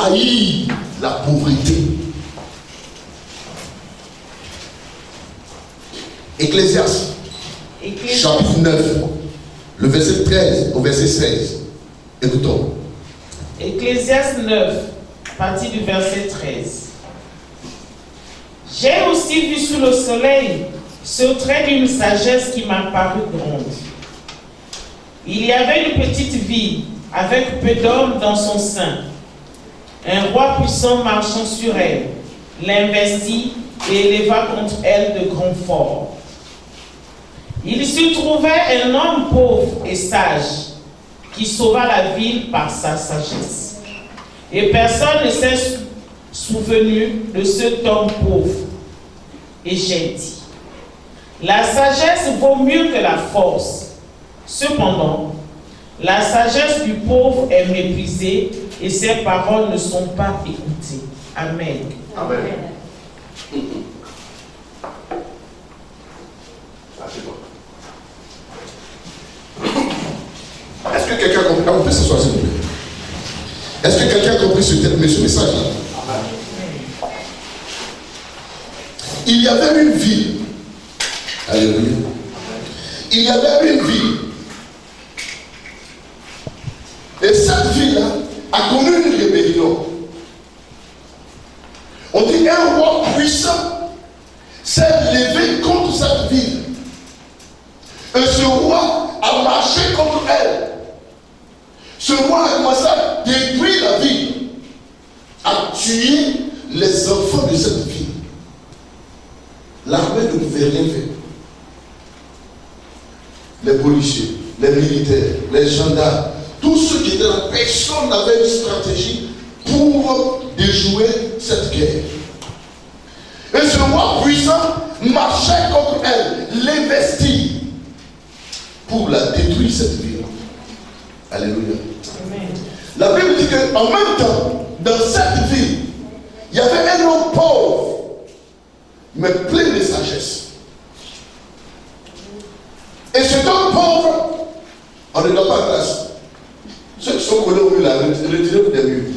haïr la pauvreté. Ecclésiaste, chapitre 9, le verset 13 au verset 16. Écoutons. Ecclésiaste 9, partie du verset 13. J'ai aussi vu sous le soleil ce trait d'une sagesse qui m'a paru grande. Il y avait une petite ville avec peu d'hommes dans son sein. Un roi puissant marchant sur elle, l'investit et éleva contre elle de grands forts. Il s'y trouvait un homme pauvre et sage qui sauva la ville par sa sagesse. Et personne ne s'est souvenu de cet homme pauvre et gentil. La sagesse vaut mieux que la force. Cependant, la sagesse du pauvre est méprisée et ses paroles ne sont pas écoutées. Amen. Amen. Ah, c'est bon. Est-ce que quelqu'un a compris? On peut s'asseoir, s'il vous plaît. Est-ce que quelqu'un a compris ce message-là? Il y avait une ville. Alléluia. Il y avait une ville. Et cette ville-là a connu une rébellion. On dit un roi puissant s'est levé contre cette ville. Et ce roi a marché contre elle. Ce roi a commencé à détruire la ville, à tuer les enfants de cette ville. L'armée ne pouvait rien faire. Les policiers, les militaires, les gendarmes, tous ceux qui étaient là, personne n'avait une stratégie pour déjouer cette guerre. Et ce roi puissant marchait contre elle, l'investit pour la détruire cette ville. Alléluia. Amen. La Bible dit qu'en même temps, dans cette ville, il y avait un homme pauvre, mais plein de sagesse. Et cet homme pauvre, on ne doit pas grâce. Ceux qui sont collés au mur, là, retirez-vous des murs.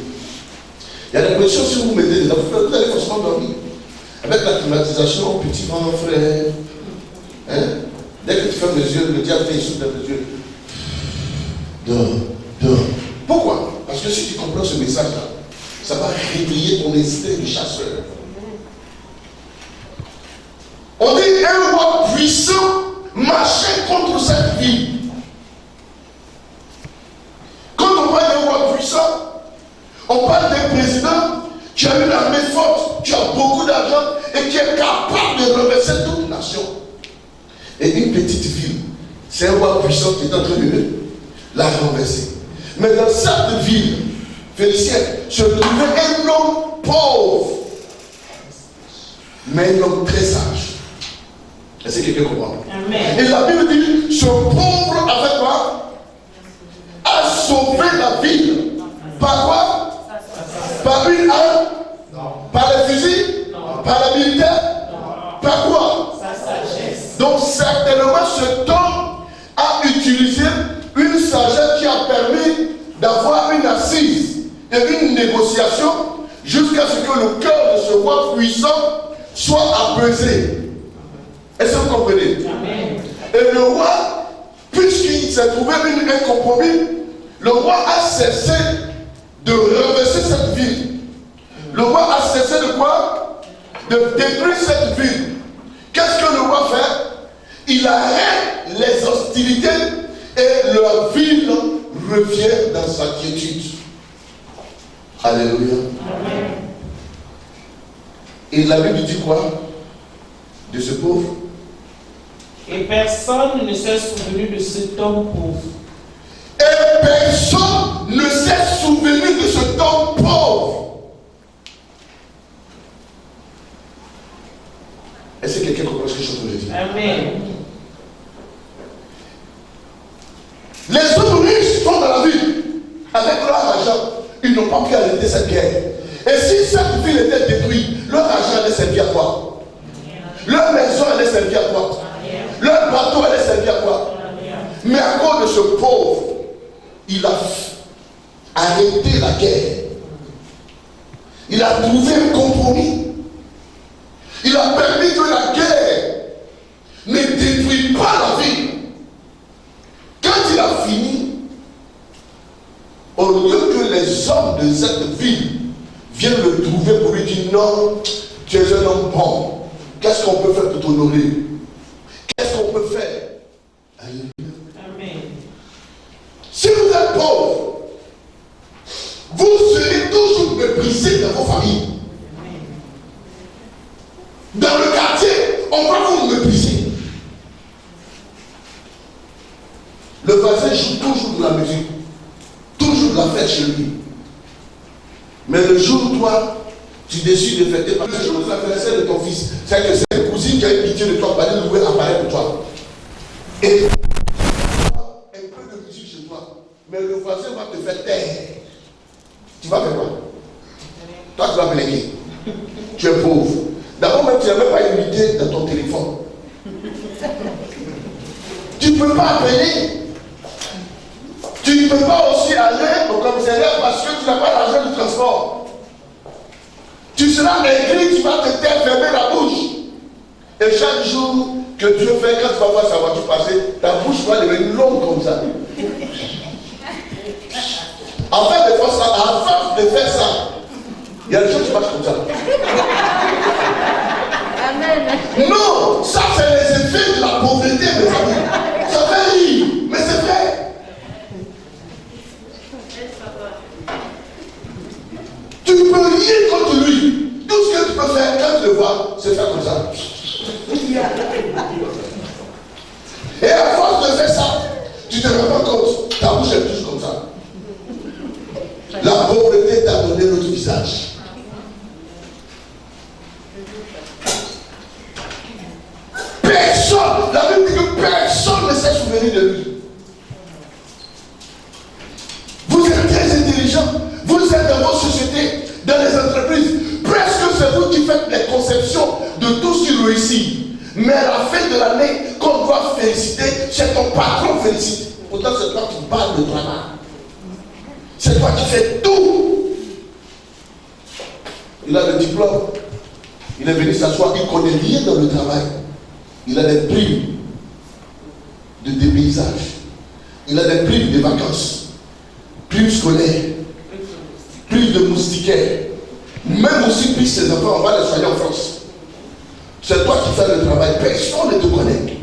Il y a des conditions, si vous mettez là, vous allez forcément dormir. Avec la climatisation, petit grand frère, hein? Dès que tu fermes les yeux, le diable fait souffle dans les yeux. Dors. Pourquoi? Parce que si tu comprends ce message-là, ça va réveiller ton instinct de chasseur. On dit un roi puissant marchait contre cette ville. Quand on parle d'un roi puissant, on parle d'un président qui a une armée forte, qui a beaucoup d'argent et qui est capable de renverser toute nation. Et une petite ville, c'est un roi puissant qui est en train de la renverser. Mais dans cette ville, Félicien, se trouvait un homme pauvre, mais un homme très sage. Est-ce que quelqu'un comprend? Amen. Et la Bible dit, ce pauvre avec quoi? A sauvé la ville. Par quoi? Par une arme? Par les fusils? Par la militaire? Par quoi? Sa sagesse. Donc certainement cet homme a utilisé une sagesse qui a permis d'avoir une assise et une négociation jusqu'à ce que le cœur de ce roi puissant soit apaisé. Est-ce que vous comprenez? Amen. Et le roi, puisqu'il s'est trouvé un compromis, le roi a cessé de renverser cette ville. Le roi a cessé de quoi? De détruire cette ville. Qu'est-ce que le roi fait? Il arrête les hostilités et la ville revient dans sa quiétude. Alléluia. Amen. Et la Bible dit quoi de ce pauvre? Et personne ne s'est souvenu de cet homme pauvre. Et personne ne s'est souvenu de cet homme pauvre. Est-ce que quelqu'un comprend ce que je suis en train de dire? Amen. Les hommes riches sont dans la ville. Avec leur argent, ils n'ont pas pu arrêter cette guerre. Et si cette ville était détruite, leur argent allait servir à quoi? Leur maison allait servir à quoi? Leur bateau allait servir à quoi? Mais à cause de ce pauvre, il a arrêté la guerre. il a trouvé un compromis. Il a permis que la guerre ne détruise pas la ville. Quand il a fini, au lieu que les hommes de cette ville viennent le trouver pour lui dire non, tu es un homme bon. Qu'est-ce qu'on peut faire pour t'honorer? Qu'est-ce qu'on peut faire? Amen. Si vous êtes pauvre, vous serez toujours méprisé dans vos familles. Dans le quartier, on va vous mépriser. Le voisin joue toujours de la musique, toujours de la fête chez lui. Mais le jour où toi, tu décides de fêter, parce que le jour où l'anniversaire de ton fils, c'est que c'est une cousine qui a eu pitié de toi, va aller louer un appareil pour toi. Et un peu de musique chez toi, mais le voisin va te faire taire. Tu vas faire quoi? Toi, tu vas plaider. Tu es pauvre. D'abord, même tu n'as même pas unité dans ton téléphone. Tu ne peux pas appeler. Tu ne peux pas aussi aller au commissariat parce que tu n'as pas l'argent du transport. Tu seras aigri, tu vas te taire, fermer la bouche. Et chaque jour que Dieu fait, quand tu vas voir sa voiture passer, ta bouche va devenir longue comme ça. En fait, à force de faire ça, il y a des choses qui marchent comme ça. Amen. Non, ça c'est les effets de la pauvreté, mes amis. Ça fait rire, mais c'est vrai. Tu ne peux rien contre lui. Tout ce que tu peux faire quand tu le vois, c'est faire comme ça. Et à force de faire ça, tu te rends pas compte, ta bouche est toujours comme ça. La pauvreté t'a donné notre visage. Personne, la Bible dit que personne ne s'est souvenu de lui. Vous êtes très intelligent, vous êtes dans vos sociétés, dans les entreprises. Presque c'est vous qui faites les conceptions de tout ce qui réussit. Mais à la fin de l'année, qu'on doit féliciter, c'est ton patron félicite. Pourtant, c'est toi qui parles de travail. C'est toi qui fais tout. Il a le diplôme. Il est venu s'asseoir. Il ne connaît rien dans le travail. Il a des primes de dépaysage. Il a des primes de vacances. Primes scolaires. Primes de moustiquaires. Même aussi, puis ses enfants, on va les soigner en France. C'est toi qui fais le travail. Personne ne te connaît.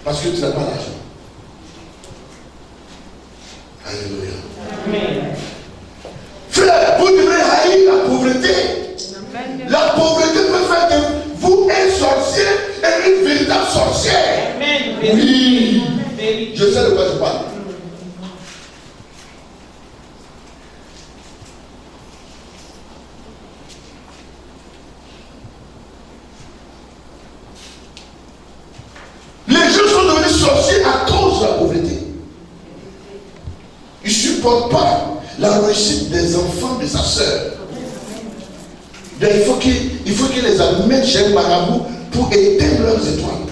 Parce que tu n'as pas l'argent. Alléluia. Amen. Frère, vous devrez haïr la pauvreté. Amen. La pauvreté peut faire de vous un sorcier et une véritable sorcière. Amen. Oui. Amen. Je sais de quoi je parle. Les gens sont devenus sorciers à cause de la pauvreté. Ils ne supportent pas la réussite des enfants de sa sœur. Il faut qu'il les amène chez un marabout pour éteindre leurs étoiles.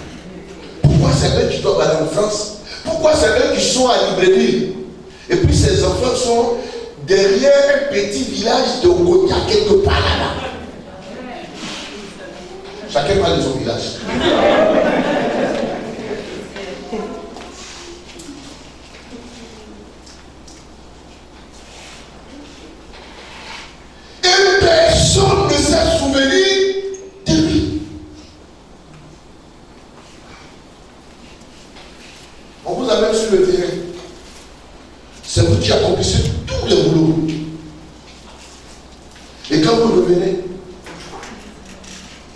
Pourquoi c'est eux qui doivent aller en France? Pourquoi c'est eux qui sont à Libreville? Et puis ces enfants sont derrière un petit village de Ogotia, quelque part là-bas. Chacun parle de son village. Personne ne s'est souvenu de lui. On vous a même sur le terrain. C'est vous qui accomplissez tous les boulots. Et quand vous revenez,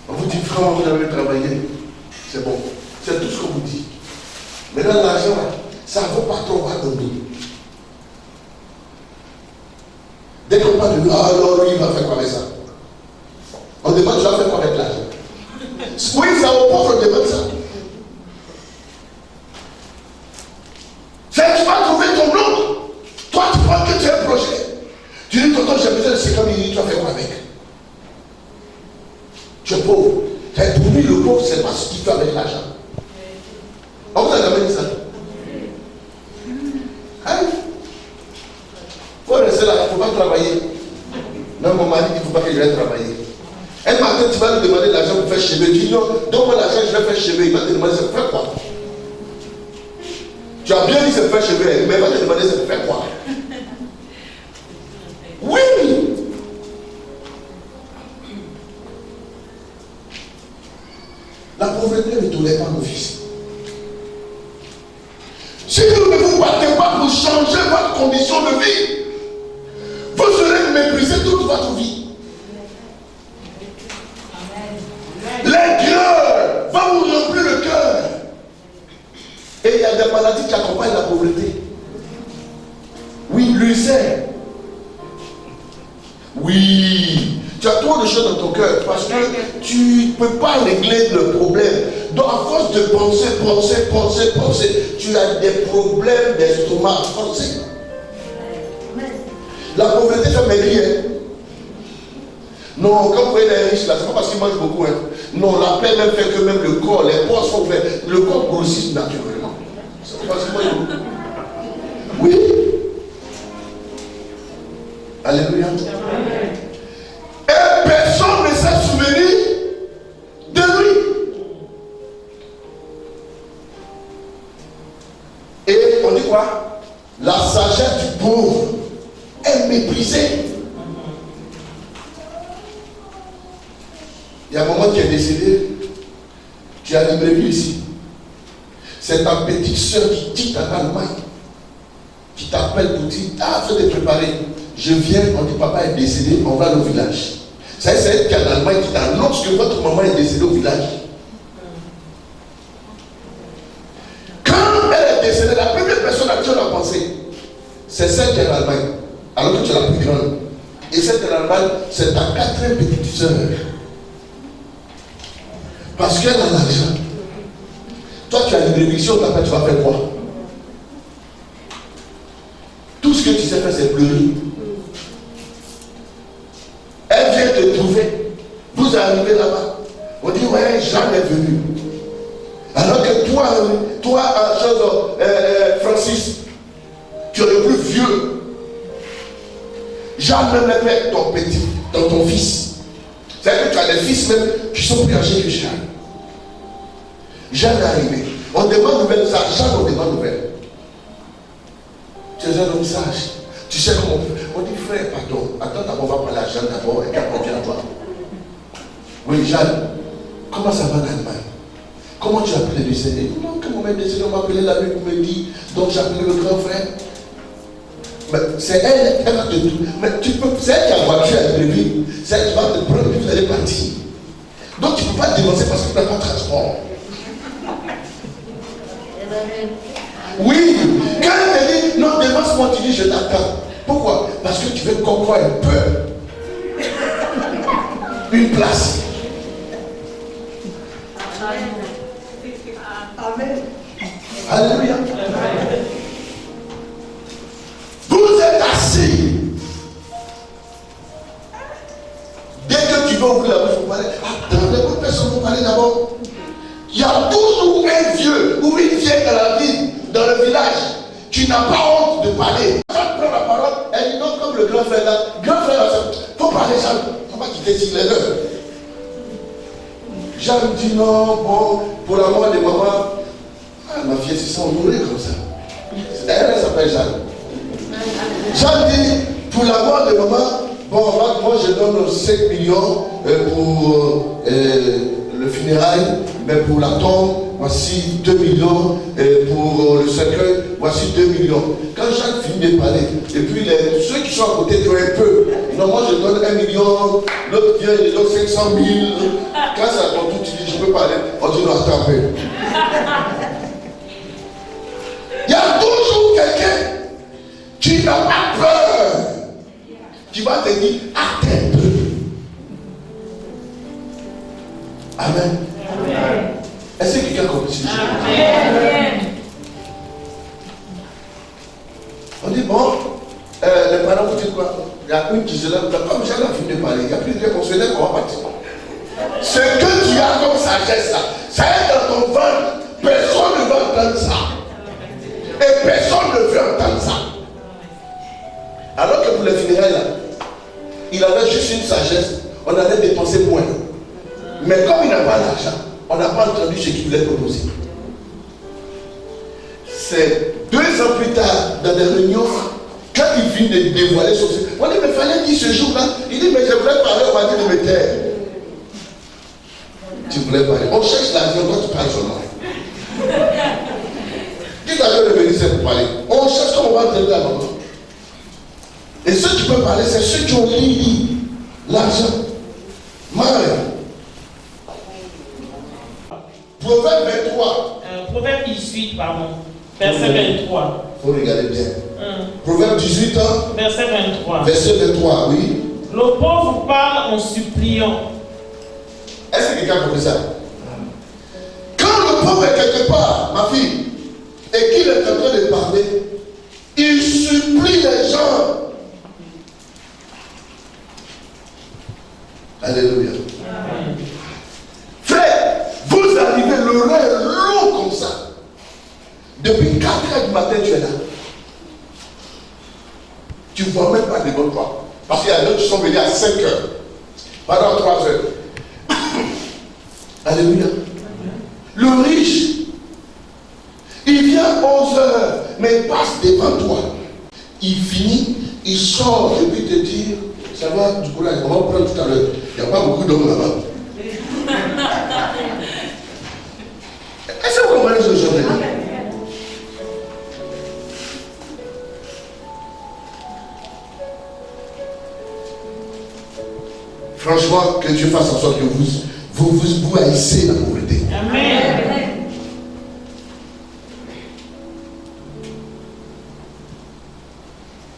on vous dit, frère, vous avez travaillé. C'est bon. C'est tout ce qu'on vous dit. Maintenant, l'argent, ça vaut pas trop, on va donner. Dès qu'on parle de lui, alors lui, il va faire quoi avec ça? On demande, tu vas faire quoi avec l'argent? Oui, ça au pauvre, on demande ça. C'est que tu vas trouver ton oncle. Toi, tu penses que tu as un projet. Tu dis, tonton, j'ai besoin de 50 000, tu vas faire quoi avec? Tu es pauvre. Pour lui, le pauvre, c'est pas ce qu'il fait avec l'argent. On vous a jamais dit ça? Hein? Il faut rester là, il ne faut pas travailler. tu vas lui demander l'argent pour faire cheveux, tu dis non, donne-moi l'argent, je vais faire cheveux. Il va te demander, ça pour faire quoi? Tu as bien dit c'est pour faire cheveux, mais il va te demander, c'est pour faire quoi? Oui! La pauvreté ne tolère pas nos fils. Si vous ne vous battez pas pour changer votre condition de vie, vous serez méprisé toute votre vie. L'aigreur va vous remplir le cœur. Et il y a des maladies qui accompagnent la pauvreté. Oui, l'ulcère. Oui, tu as trop de choses dans ton cœur parce que tu ne peux pas régler le problème. Donc à force de penser, tu as des problèmes d'estomac forcés. La pauvreté fait maigrir. Non, quand vous voyez les riches là, c'est pas parce qu'ils mangent beaucoup. Hein. Non, la paix même fait que même le corps, les pores sont ouverts. Le corps grossit naturellement. C'est pas parce qu'ils mangent beaucoup. Oui. Alléluia. Et personne ne s'est souvenu de lui. Et on dit quoi? La sagesse du pauvre est méprisée. Il y a un moment qui est décédé, tu as librairie ici. C'est ta petite soeur qui quitte en Allemagne, qui t'appelle pour dire, ah, faut te préparer. Je viens, on dit papa est décédé, on va au village. C'est elle qui est en Allemagne qui t'annonce que votre maman est décédée au village. Quand elle est décédée, la première personne à qui on a pensé, c'est celle qui est en Allemagne, alors que tu es la plus grande. Et celle qui est en Allemagne, c'est ta quatrième petite soeur. Parce qu'elle a l'argent. Toi, tu as une révision, tu vas faire quoi? Tout ce que tu sais faire, c'est pleurer. Elle vient te trouver. Vous arrivez là-bas. On dit, ouais, Jeanne est venue. Alors que toi, Francis, tu es le plus vieux. Jeanne même est ton petit, ton fils. C'est-à-dire que tu as des fils même qui sont plus âgés que Jeanne. Jeanne est arrivée. On demande nouvelle, ça, Jeanne, on demande nouvelle. Tu es un homme sage. Tu sais comment on dit, frère, pardon. Attends, d'abord, on va parler à Jeanne d'abord et puis on vient à toi. Oui, Jeanne, comment ça va en Allemagne? Comment tu as appelé le décédé? Non, quand mon mère est décédé, on m'a appelé la nuit pour me dire, donc j'ai appelé le grand frère. Mais c'est elle va te tout. Mais tu peux, c'est elle qui a voiture à prévu. C'est elle qui va te prendre et vous allez partir. Donc tu ne peux pas te dénoncer parce que tu n'as pas de transport. Oui, quand elle te dit, non, dévance-moi, tu dis, je t'attends. Pourquoi? Parce que tu veux qu'on croie un peu. Une place. Amen. Alléluia. Vous êtes assis. Dès que tu vas ouvrir la bouche pour parler, attends, les bonnes personnes vont parler d'abord. Il y a toujours un vieux ou une vieille dans la ville, dans le village, qui n'a pas honte de parler. Quand elle prend la parole, elle dit non, comme le grand frère là. Grand frère là, il faut parler, Jeanne. Il ne faut pas quitter sur les lèvres. Jeanne dit non, bon, pour la mort de maman, ma fille se sent honorée comme ça. Elle s'appelle Jeanne. Jeanne dit, pour la mort de maman, bon, moi je donne 5 millions pour le funérail, mais pour la tombe, voici 2 millions, et pour le cercueil, voici 2 millions. Quand Jeanne finit de parler, et puis ceux qui sont à côté disent un peu, non, moi je donne 1 million, l'autre vient, je donne 500 000. Quand c'est à ton tour, tu dis, je peux parler, on dit non, attends un peu. Il y a toujours quelqu'un qui n'a pas peur, qui va te dire, attends un peu. Amen. Amen. Est-ce que quelqu'un comprend ce que je dis? Amen. On dit, bon, les parents vous disent quoi? Il y a une qui se lève, comme j'ai la fini de parler, il n'y a plus de dire qu'on se lève, on va partir. Ce que tu as comme sagesse là, ça est dans ton ventre. Personne ne va entendre ça. Et personne ne veut entendre ça. Alors que pour les funérailles là, il avait juste une sagesse, on allait dépenser moins. Mais comme il n'a pas d'argent, on n'a pas entendu ce qu'il voulait proposer. C'est 2 ans plus tard, dans des réunions, quand il finit de dévoiler son secret, on dit, mais fallait dire ce jour-là, il dit, mais je voulais parler, on m'a dit de me taire. Tu voulais parler. On cherche l'argent, toi tu parles seulement. Qui t'a fait revenir, c'est pour parler. On cherche comment on va entendre la maman. Et ceux qui peuvent parler, c'est ceux qui ont lié l'argent. Maria. Proverbe 23. Proverbe 18, pardon. Verset 23. Il faut regarder bien. Proverbe 18, verset 23. Verset 23, oui. Le pauvre parle en suppliant. Est-ce que quelqu'un a compris ça? Quand le pauvre est quelque part, ma fille, et qu'il est en train de parler, il supplie les gens. Alléluia. Amen. Frère, vous arrivez, l'horaire est long comme ça. Depuis 4 heures du matin, tu es là. Tu ne vois même pas devant toi. Parce qu'il y a d'autres qui sont venus à 5 heures. Pendant 3 heures. Alléluia. Le riche, il vient 11 heures, mais il passe devant toi. Il finit, il sort et puis te dire, ça va, du courage, on va prendre tout à l'heure. Il n'y a pas beaucoup d'hommes là-bas. Est-ce que vous comprenez ce que je veux dire? Franchement, que Dieu fasse en sorte que vous haïssez la pauvreté. Amen.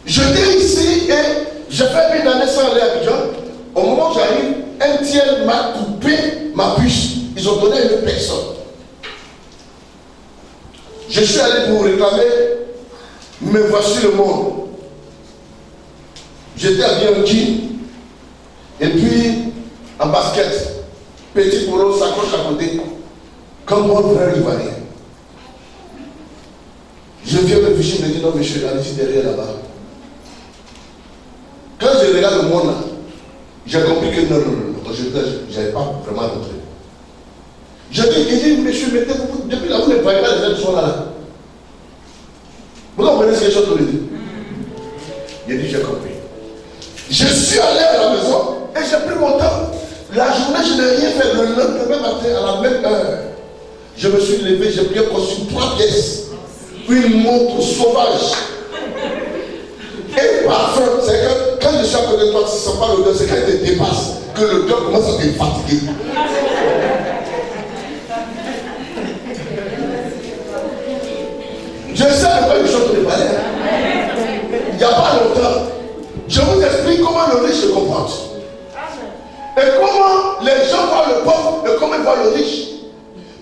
J'étais ici et j'ai fait une année sans aller à Abidjan. Au moment où j'arrive, un tiers m'a coupé ma puce. Ils ont donné à une personne. Je suis allé pour réclamer, mais voici le monde. J'étais habillé en jean. Et puis, en basket, petit polo, sacoche à côté, comme mon frère ivoirien. Je viens me ficher, je me dis non, monsieur, allez-y derrière là-bas. Quand je regarde le monde là, j'ai compris que non, je n'avais pas vraiment rentré. Je dis, monsieur, mettez-vous, depuis là, vous ne voyez pas les gens qui sont là. Vous comprenez ce que je suis en train de dire? Il dit, j'ai compris. Je suis allé à la maison et j'ai pris mon temps. La journée, je n'ai rien fait. Le lendemain matin, à la même heure, je me suis levé, j'ai pris un costume 3 pièces, une montre sauvage et parfum. C'est que quand je suis à côté de toi, tu ne sens pas l'odeur, c'est quand il te dépasse que l'odeur commence à te fatiguer. Je sais de quoi je suis en train de parler. Il n'y a pas longtemps. Je vous explique comment le riche se comporte. Et comment les gens voient le pauvre et comment ils voient le riche.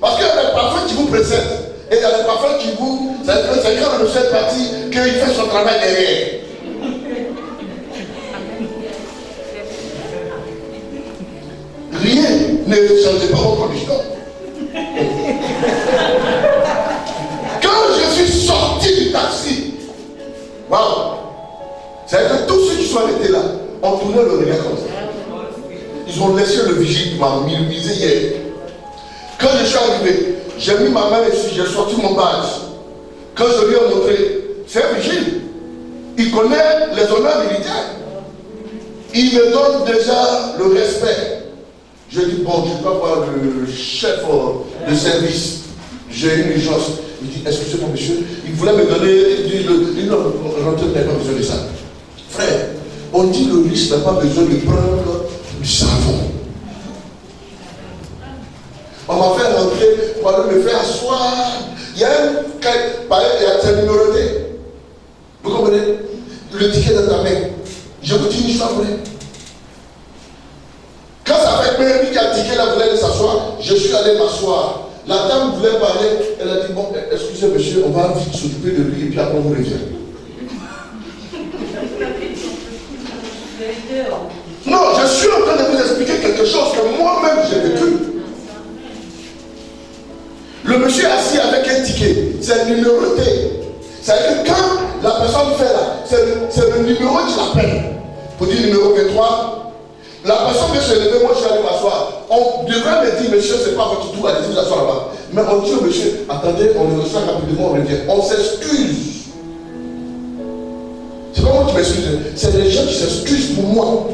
Parce qu'il y a des parfums qui vous précèdent. Et il y a des parfums qui vous... C'est quand le monsieur est parti qu'il fait son travail derrière. Rien ne change pas vos conditions. Quand je suis sorti du taxi, waouh! C'est-à-dire que tous ceux qui sont arrêtés là ont tourné le regard comme ça. Ils ont laissé le vigile pour m'aminiser hier. Quand je suis arrivé, j'ai mis ma main ici, j'ai sorti mon badge. Quand je lui ai montré, c'est un vigile. Il connaît les honneurs militaires. Il me donne déjà le respect. Je dis, bon, je peux voir le chef de service. J'ai une urgence. Il dit, excusez-moi monsieur, il voulait me donner, il ne n'a pas besoin de ça. Frère, on dit le riche n'a pas besoin de prendre du savon. On m'a fait rentrer pour aller me faire asseoir. Il y a un numéroté. Vous comprenez? Le ticket dans ta main. Je vous dis une histoire vraie. Quand ça fait peur, lui qui a le ticket là voulait s'asseoir, je suis allé m'asseoir. La dame voulait parler, elle a dit, bon, excusez monsieur, on va vite s'occuper de lui et puis après on vous revient. Non, je suis en train de vous expliquer quelque chose que moi-même j'ai vécu. Le monsieur est assis avec un ticket, c'est numéroté. C'est-à-dire que quand la personne fait là, c'est le numéro qui l'appelle. Pour dire numéro 23, La personne vient se lever, moi je suis allé m'asseoir. On devrait me dire, monsieur, c'est pas votre tour, allez-y vous asseoir là-bas. Mais on dit au monsieur, attendez, on le reçoit rapidement, on revient. On s'excuse. C'est pas moi qui m'excuse, c'est les gens qui s'excusent pour moi.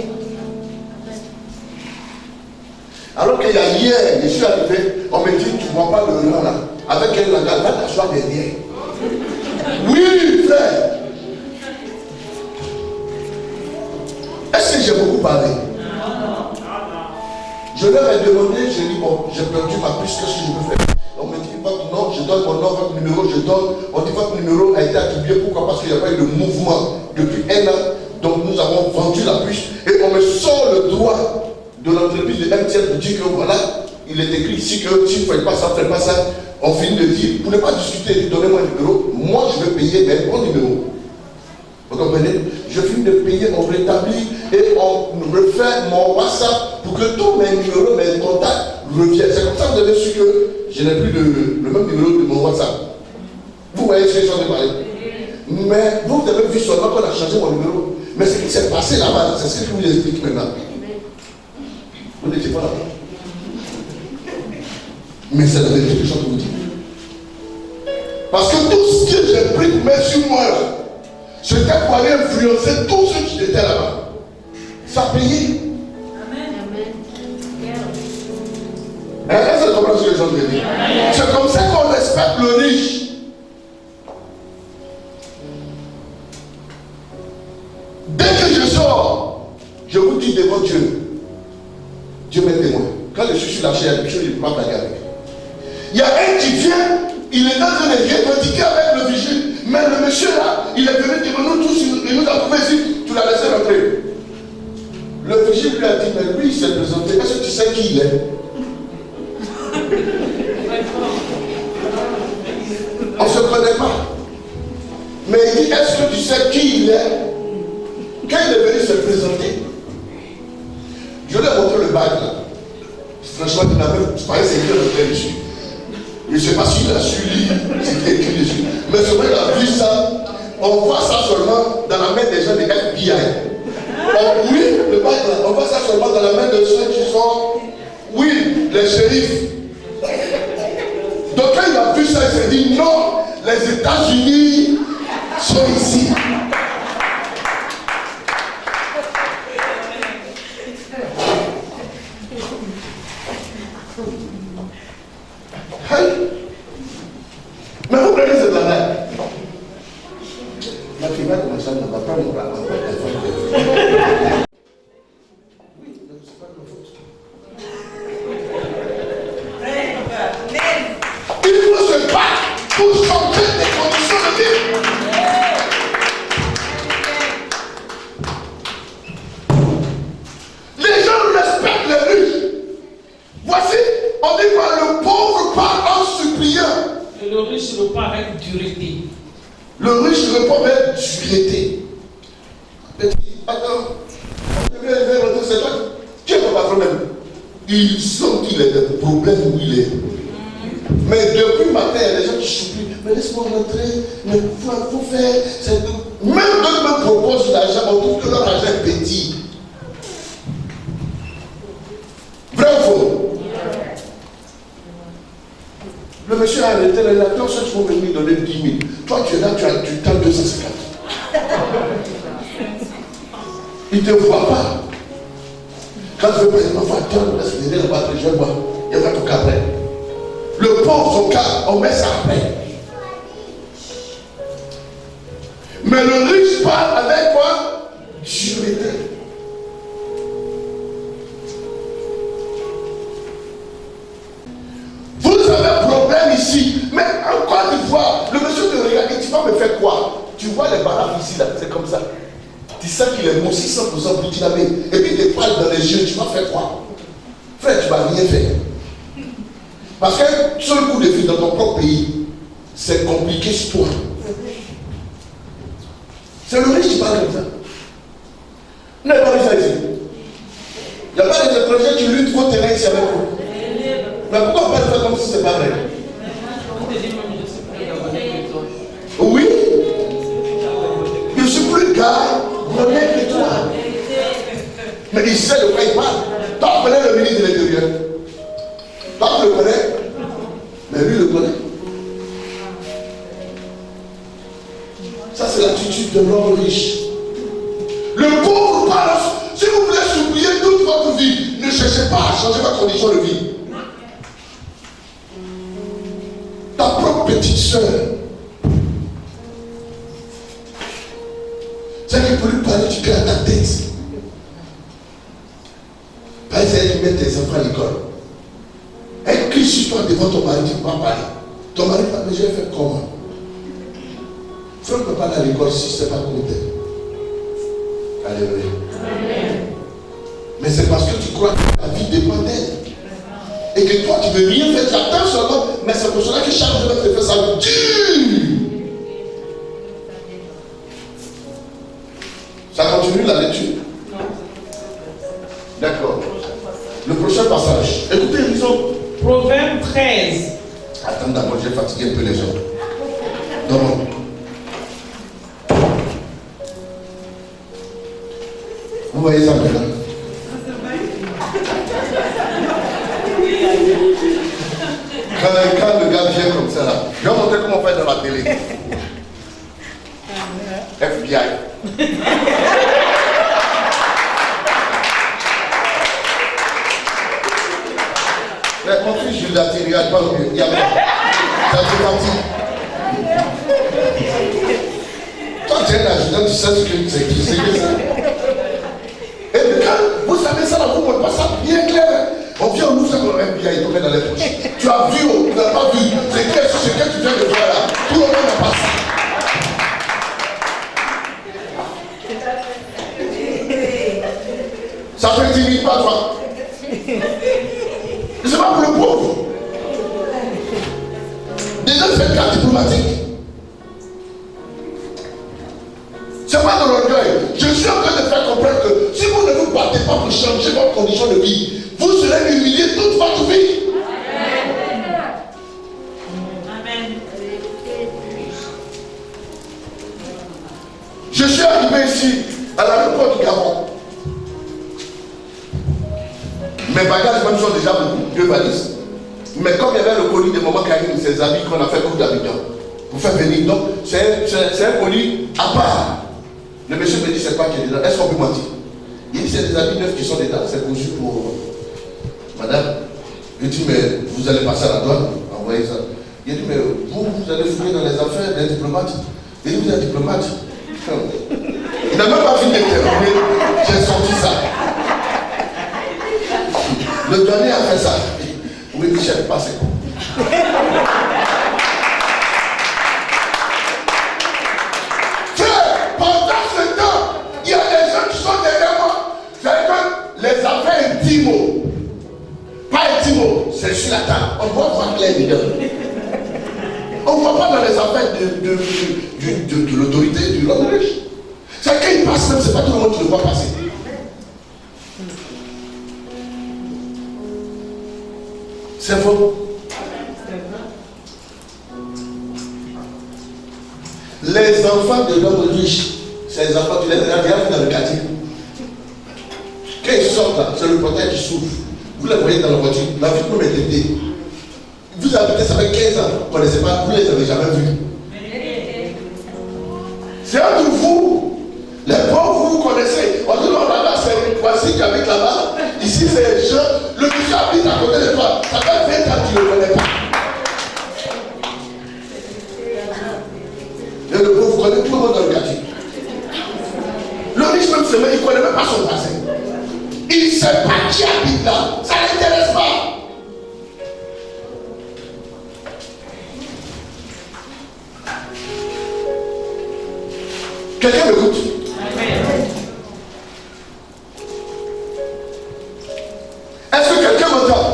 Alors qu'il y a hier, je suis arrivé, on me dit, tu ne vois pas le nom là, avec elle là, va t'asseoir derrière. Oui, frère. Est-ce que j'ai beaucoup parlé? Je leur ai demandé, j'ai dit, bon, j'ai perdu ma puce, qu'est-ce que je peux faire? On me dit, votre nom, je donne mon nom, votre numéro, je donne. On dit, votre numéro a été attribué, pourquoi? Parce qu'il n'y a pas eu de mouvement depuis 1 an. Donc nous avons vendu la puce et on me sort le droit de l'entreprise de MTN pour dire que voilà, il est écrit ici que si vous ne faites pas ça, faites pas ça. On finit de dire, vous ne pouvez pas discuter, donnez-moi un numéro, moi je vais payer, mais bon numéro. Vous comprenez? Je finis de payer, on rétablit et on refait mon WhatsApp pour que tous mes numéros, mes contacts reviennent. C'est comme ça que vous avez su que je n'ai plus le même numéro de mon WhatsApp. Vous voyez ce que je suis en train de parler? Mais vous avez vu seulement qu'on a changé mon numéro. Mais ce qui s'est passé là-bas, c'est ce que je vous explique maintenant. Vous n'étiez pas là. Mais c'est la vérité que je suis en train de vous dire. Parce que tout ce que j'ai pris de mettre sur moi là, c'était pour aller influencer tous ceux qui étaient là-bas. Ça a payé. Amen. Est-ce que vous comprenez ce que les gens disent? C'est comme ça qu'on respecte le riche. Dès que je sors, je vous dis devant Dieu. Dieu m'est témoin. Quand je suis sur la chair, je ne peux pas blaguer avec. Il y a un qui vient, il est en train de revendiquer avec le vigile. Mais le monsieur là, il est venu devant nous tous, il nous a trouvé ici, tu l'as laissé rentrer. Le vigile lui a dit, mais lui il s'est présenté, est-ce que tu sais qui il est? On ne se connaît pas. Mais il dit, est-ce que tu sais qui il est? Quand il est venu se présenter, je lui ai montré le bac là. Franchement, il n'a même pas essayé de rentrer dessus. Je ne sais pas s'il a su lire, c'était écrit dessus. Mais seulement il a vu ça. On voit ça seulement dans la main des gens de FBI. Oui, le bac là, on voit ça seulement dans la main de ceux qui sont, oui, les shérifs. Donc quand il a vu ça, il s'est dit non, les États-Unis sont ici. Mais vous prenez cette année. Ma fille va commencer à ne va pas me raconter. Oui, mais c'est pas de ma faute. Il faut se battre pour changer des conditions de vie. Les gens respectent les riches. Voici, on dit quoi? Le pauvre parle en suppliant. Et le riche répond avec dureté. Le riche répond avec dureté. Attends, c'est toi qui est ton patron même. Il sent qu'il a des problèmes où il est. Mais depuis le matin, il y a des gens qui supplient. Mais laisse-moi rentrer, mais il faut faire. Même eux me proposent l'argent, on trouve que leur argent est petit. Vrai ou faux? Le monsieur a arrêté, il a dit, toi, il faut venir donner 10 000. Toi, tu es là, tu tends 250. Il ne te voit pas. Quand tu veux pas, il va attendre, laisse venir là-bas, je vais voir. Il va toquer après. Le pauvre, son cas, on met ça après. Mais le riche parle avec quoi? Dureté. Vous avez un problème ici, mais en Côte d'Ivoire, le monsieur te regarde et tu vas me faire quoi? Tu vois les barrages ici, là, c'est comme ça. Tu sais qu'il est moussé 100% burkinabé. Et puis il te parle dans les yeux, tu vas faire quoi? Frère, tu ne vas rien faire. Parce qu'un seul coup de fil dans ton propre pays, c'est compliqué sur toi. C'est le riche qui parle comme ça. Il n'y a pas de ça ici. Il n'y a pas des étrangers qui luttent pour terrain ici avec vous. Mais pourquoi on peut le faire comme si c'est pas vrai? Oui. Je suis plus gars, honnête que toi. Mais il sait sais de quoi il parle. Toi, tu connais le ministre de l'Intérieur. Toi, tu le connais. Mais lui, le connaît. Ça, c'est l'attitude de l'homme riche. Le pauvre parle. Si vous voulez supplier toute votre vie, ne cherchez pas à changer votre condition de vie. Ta propre petite soeur, c'est qu'il peut lui parler du cœur à ta tête. Par exemple, elle qui met tes enfants à l'école. Elle crie sur toi devant ton mari, tu ne peux pas parler. Ton mari va me dire, faire comment? Frère ne peut pas aller à l'école si ce n'est pas comme tel. Alléluia. Mais c'est parce que tu crois que ta vie dépend d'elle. Et que toi, tu ne veux rien faire, tu attends seulement, mais c'est pour cela que chaque jour, tu fais ça dur. Ça continue la lecture? D'accord. Le prochain passage. Écoutez, lisons. Proverbe 13. Attends d'abord, j'ai fatigué un peu les gens. Non. Vous voyez ça maintenant? Quand le gars vient comme ça, là, je vais montrer comment on fait dans la télé. FBI. Mais mon fils, je l'ai tiré, pas mieux. Il y a pas. Ça fait partie. Toi, tu es un adjudant, tu sais ce que c'est. Tu sais que c'est. Et quand vous savez ça, là, vous ne voyez pas ça bien clair. On vient, on nous fait comme FBI, il te met dans les poches. Tu as vu ou tu n'as pas vu? C'est clair sur ce que tu viens de faire là. Tout le monde n'a pas ça. Ça ne t'intimide pas, toi. C'est pas pour le pauvre. Déjà, c'est une carte diplomatique. C'est pas de l'orgueil. Je suis en train de faire comprendre que si vous ne vous battez pas pour changer votre condition de vie, vous serez humilié toute votre vie. Amen. Je suis arrivé ici à l'aéroport du Gabon. Mes bagages même sont déjà beaucoup, 2 valises. Mais comme il y avait le colis de Maman Karine, ses amis qu'on a fait coup d'Abidjan, pour faire venir, donc c'est un colis à part. Le monsieur me dit c'est quoi qui est dedans? Est-ce qu'on peut mentir? Il dit c'est des habits neufs qui sont dedans, c'est conçu pour madame. Je dis mais vous allez passer à la douane, envoyez ça. Il dit mais vous allez fouiller dans les affaires des diplomates. Il dit vous êtes diplomate? Il n'a même pas fini de terminer, j'ai sorti ça. Le douanier a fait ça. Oui, Michel, passez. Pendant ce temps, il y a des gens qui sont derrière moi. C'est que les affaires intimes, pas intimes, c'est sur la table. On voit voir clair dedans. On ne voit pas dans les affaires de l'autorité, du l'homme riche. C'est quand il passe même, c'est pas tout le monde qui le voit passer. C'est faux. Les enfants de l'homme riche, c'est les enfants, tu les as déjà vus dans le quartier. Quand ils sortent là, c'est le portail qui s'ouvre. Vous les voyez dans la voiture, la vie peut m'aider. Vous habitez, ça fait 15 ans, vous ne connaissez pas, vous ne les avez jamais vus. C'est entre vous. Les pauvres, vous connaissez. On dit, non, là-bas, c'est une voici qui habite là-bas. Ici, c'est les gens. Le monsieur habite à côté de toi. Ça fait 20 ans que tu ne le connais pas. Et le pauvre connaît tout le monde dans le quartier. Le riche même se met, il ne connaît même pas son passé. Il ne sait pas qui habite là. Ça ne l'intéresse pas. Quelqu'un m'écoute? Est-ce que quelqu'un m'entend?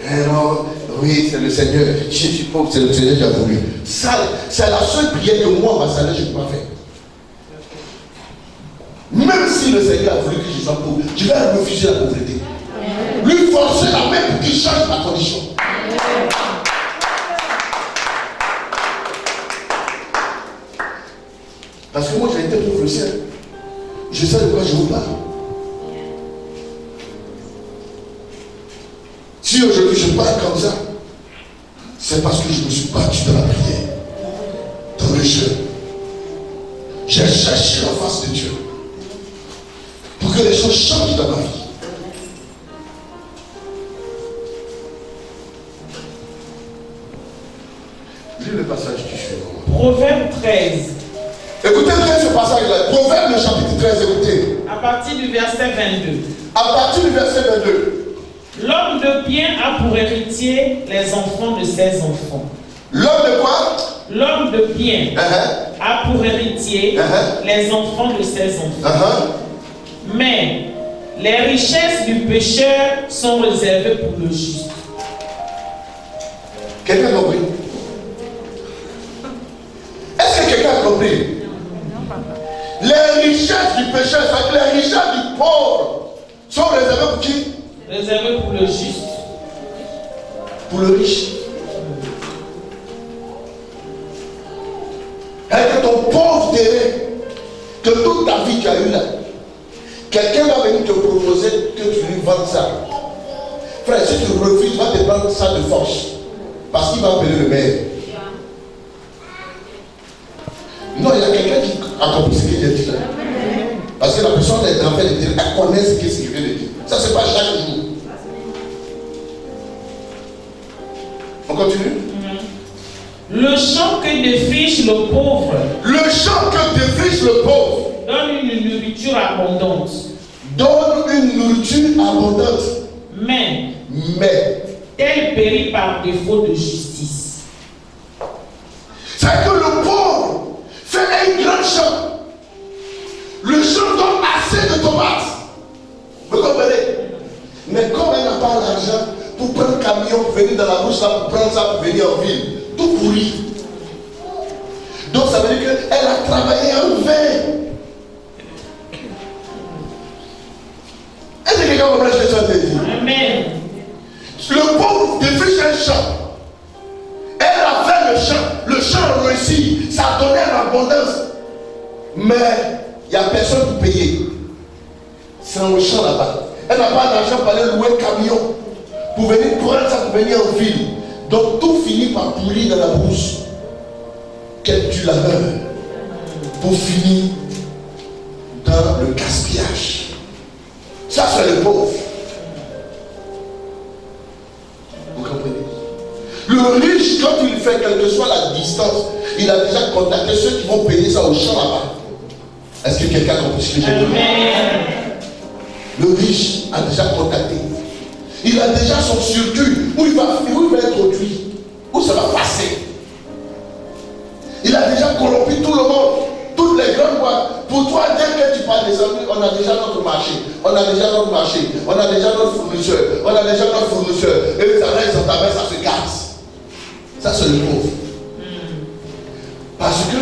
Alors, oui, c'est le Seigneur. Je suis pauvre, c'est le Seigneur qui a voulu. Ça, c'est la seule prière que moi, ma salaire, je ne peux pas faire. Même si le Seigneur a voulu que je sois pauvre, je vais refuser la pauvreté. Lui forcer la main pour qu'il change ma condition. Parce que moi, j'ai été pauvre aussi. Je sais de quoi je vous parle. Si aujourd'hui je parle comme ça, c'est parce que je me suis battu dans la prière, dans le jeûne. J'ai cherché la face de Dieu pour que les choses changent dans ma vie. Lis le passage qui suit. Proverbe 13. Écoutez bien ce passage-là. Proverbe, le chapitre 13, écoutez. À partir du verset 22. À partir du verset 22. L'homme de bien a pour héritier les enfants de ses enfants. L'homme de quoi? L'homme de bien a pour héritier les enfants de ses enfants. Mais les richesses du pécheur sont réservées pour le juste. Quelqu'un a compris? Est-ce que quelqu'un a compris? Les richesses du pécheur, c'est-à-dire les richesses du pauvre, sont réservées pour qui? Réservées pour le juste. Pour le riche. Et que ton pauvre terrain, que toute ta vie tu as eu là, quelqu'un va venir te proposer que tu lui vendes ça. Frère, si tu refuses, il va te prendre ça de force. Parce qu'il va appeler le maire. Non, il y a quelqu'un qui a compris ce qu'il a dit là. Parce que la personne est en train de dire, elle connaît ce qu'il vient de dire. Ça, c'est pas chaque jour. On continue? Le champ que défriche le pauvre. Le champ que défriche le pauvre. Donne une nourriture abondante. Donne une nourriture abondante. Mais. Tel périt par défaut de justice. C'est que le pauvre fait un grand champ. Le champ donne assez de tomates. Vous comprenez? Mais comme elle n'a pas l'argent pour prendre un camion, pour venir dans la bouche, là, pour prendre ça, pour venir en ville, tout pourri. Donc ça veut dire qu'elle a travaillé en vain. Est-ce que quelqu'un comprend ce que je suis en train de dire? Amen. Le pauvre défriche un champ. Elle a fait le champ réussi, ça a donné en abondance. Mais il n'y a personne pour payer. C'est un champ là-bas. Elle n'a pas d'argent pour aller louer un camion, pour venir prendre ça, pour venir en ville. Donc tout finit par pourrir dans la brousse. Qu'elle tue la mère pour finir dans le gaspillage. Ça, c'est le pauvre. Vous comprenez? Le riche, quand il fait, quelle que soit la distance, il a déjà contacté ceux qui vont payer ça au champ là-bas. Est-ce que quelqu'un a compris ce que j'ai dit? Le riche a déjà contacté. Il a déjà son circuit où il va introduire, où ça va passer. Il a déjà corrompu tout le monde, toutes les grandes boîtes. Pour toi, dès que tu parles des amis, on a déjà notre marché, on a déjà notre marché, on a déjà notre fournisseur, on a déjà notre fournisseur. Et ça reste dans ta main, ça se casse. Ça, c'est le pauvre. Parce que,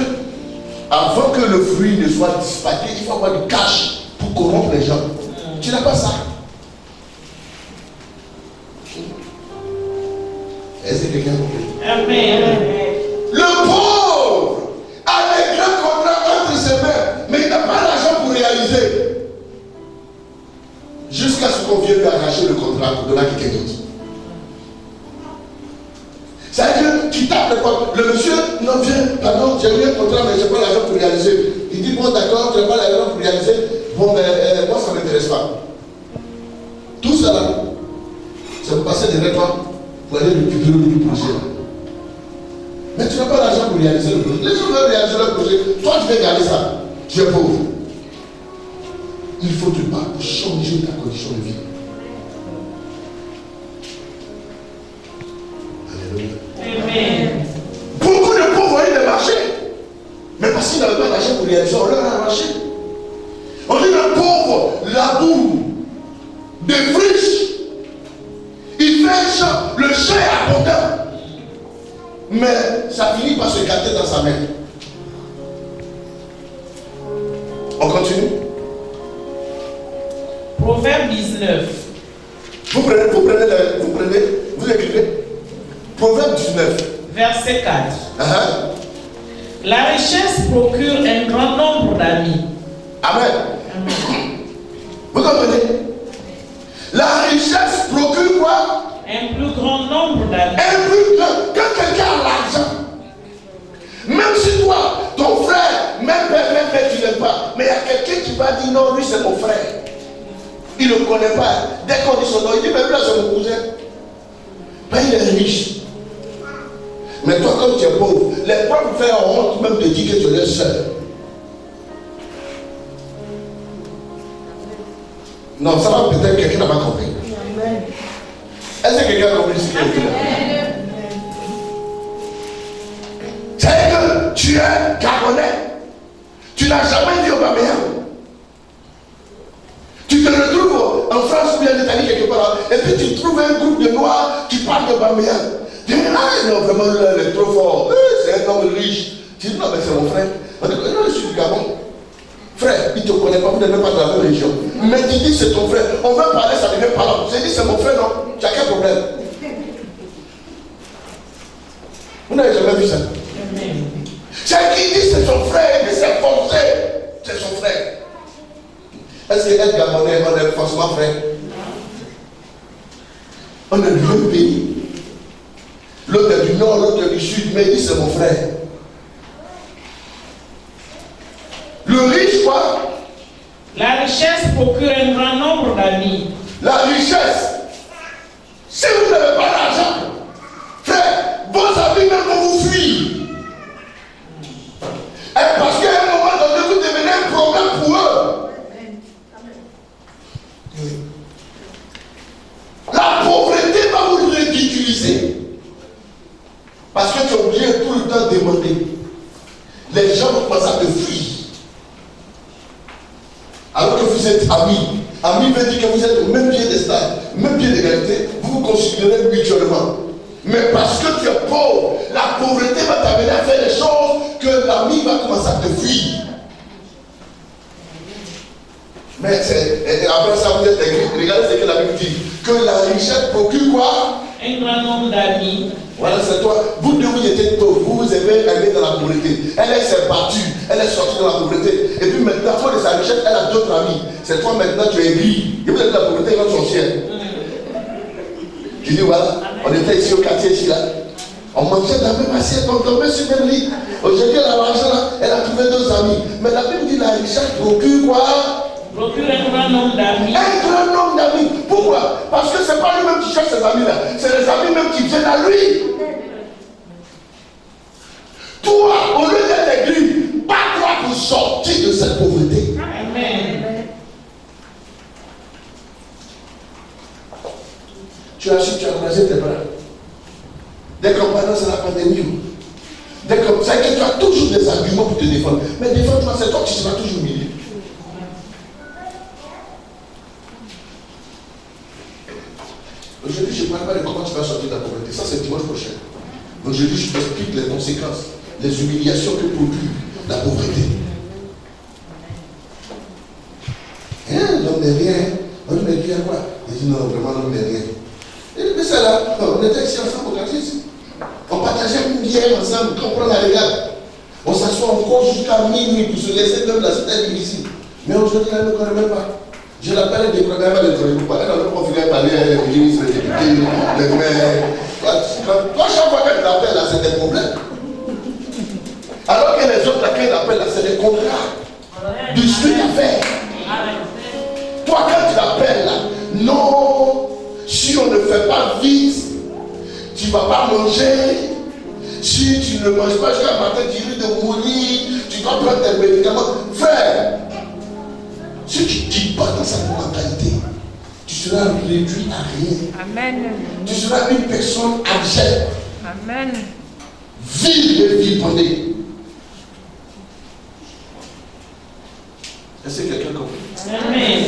avant que le fruit ne soit dispatché, il faut avoir du cash pour corrompre les gens. Tu n'as pas ça. Est-ce que quelqu'un a compris? Amen. Le pauvre a des grands contrats entre ses mains, mais il n'a pas l'argent pour réaliser. Jusqu'à ce qu'on vienne lui arracher le contrat pour donner à quelqu'un d'autre. C'est-à-dire qu'il tape le contrat. Le monsieur, non, viens, pardon, j'ai eu un contrat, mais je n'ai pas l'argent pour réaliser. Il dit, bon, d'accord, tu n'as pas l'argent pour réaliser. Bon, mais moi, ça ne m'intéresse pas. Tout ça là, ça vous passer derrière toi pour aller récupérer le projet là. Mais tu n'as pas l'argent pour réaliser le projet. Les gens veulent réaliser le projet. Toi, tu veux garder ça. Tu es pauvre. Il faut te battre pour changer ta condition de vie. Alléluia. Amen. Beaucoup de pauvres ont eu des marchés. Mais parce qu'ils n'avaient pas d'argent pour réaliser, on leur a arraché. On dit le pauvre laboure, défriche. Il fait un champ. Le champ est abondant. Mais ça finit par se gâter dans sa main. On continue. Proverbe 19. Vous écrivez. Proverbe 19. Verset 4. La richesse procure un grand nombre d'amis. Amen. comprenez? La richesse procure quoi? Un plus grand nombre d'amis. Un plus grand. Quand quelqu'un a l'argent, même si toi, ton frère, même père, même mère, tu n'aimes pas, mais il y a quelqu'un qui va dire non, lui c'est mon frère. Il ne le connaît pas. Dès qu'on dit son nom, il dit même là c'est mon cousin. Ben, il est riche. Mais toi, comme tu es pauvre, les propres frères ont honte même de dire que tu es seul. Non, ça va peut-être quelqu'un n'a pas compris. Est-ce que quelqu'un a compris ce qu'il a dit? C'est que tu es Gabonais. Tu n'as jamais vu Aubameyang. Tu te retrouves en France ou en Italie quelque part, et puis tu trouves un groupe de Noirs qui parlent d'Aubameyang. Tu dis, ah non, vraiment, il est trop fort. C'est un homme riche. Tu dis, non, mais c'est mon frère. On dit, non, je suis du Gabon. Frère, il ne te connaît pas, vous n'êtes pas de la même région. Mais tu dis, c'est ton frère. On veut parler, ça ne devient pas là. J'ai dit, c'est mon frère, non? Tu as quel problème? Vous n'avez jamais vu ça? C'est qui dit, c'est son frère, et puis c'est forcé. C'est son frère. Est-ce qu'être Gabonais, on est forcément frère? On est du même pays. L'autre est du nord, l'autre est du sud, mais il dit c'est mon frère. Le riche, quoi? La richesse procure un grand nombre d'amis. La richesse. Si vous n'avez pas d'argent, frère, vos amis même vont vous fuir. Et parce qu'à un moment donné, vous devenez un problème pour eux. La pauvreté va vous ridiculiser. Parce que tu es obligé tout le temps de demander. Les gens vont commencer à te fuir. Alors que vous êtes amis. Amis veut dire que vous êtes au même pied d'estal, même pied d'égalité, vous vous considérez mutuellement. Mais parce que tu es pauvre, la pauvreté va t'amener à faire des choses que l'ami va commencer à te fuir. Mais après ça, vous êtes écrit. Regardez ce que la Bible dit. Que la richesse procure quoi? Un grand nombre d'amis. Voilà, c'est toi. Vous deux, vous étiez pauvres. Vous vous avez aimé dans la pauvreté. Elle s'est battue. Elle est sortie dans la pauvreté. Et puis maintenant, à cause de sa richesse, elle a d'autres amis. C'est toi maintenant, tu es gris. Et vous êtes dans la pauvreté, ils sont ciel. Tu dis, voilà, on était ici au quartier, ici, là. On mangeait dans la même assiette, on dormait sur le même lit. Aujourd'hui, elle a l'argent, là. Elle a trouvé deux amis. Mais la Bible dit, la richesse procure quoi? Procure un grand nombre d'amis. Un grand nombre d'amis. Pourquoi? Parce que ce n'est pas lui-même qui cherche ses amis là. C'est les amis même qui viennent à lui. Toi, au lieu d'être église, bats-toi pour sortir de cette pauvreté. Amen. Tu as su, tu as croisé tes bras. Dès qu'on parle, c'est la pandémie. Dès qu'on sait que tu as toujours des arguments pour te défendre. Mais défends-toi, c'est toi qui seras toujours humilié. Aujourd'hui, je ne parle pas de comment tu vas sortir de la pauvreté. Ça, c'est dimanche prochain. Aujourd'hui, je t'explique les conséquences, les humiliations que procure la pauvreté. Hein, l'homme n'est rien. L'homme n'est rien quoi? Il dit non, vraiment, l'homme n'est rien. Et puis ça là, on était ici ensemble au quartier ici. On partageait une bière ensemble, quand on prend la regarde. On s'assoit encore jusqu'à minuit pour se laisser même la cité ici. Mais aujourd'hui, elle ne me connaît même pas. Je l'appelle des programmes, elle ne connaît pas. Elle n'a pas fini à parler à les ministres, les députés, les maires. Toi, chaque fois qu'elle l'appelle là, c'est des problèmes. Alors que les autres, quand ils l'appellent là, c'est des contrats. Du suite à faire. Toi, quand tu l'appelles là, non, si on ne fait pas vite, tu ne vas pas manger. Si tu ne manges pas jusqu'à matin, tu risques de mourir. Tu dois prendre tes médicaments. Frère, si tu ne dis pas dans cette mentalité, tu seras réduit à rien. Amen. Tu seras une personne abjecte. Amen. Vile et vilipendée. Est-ce que quelqu'un a compris? Amen.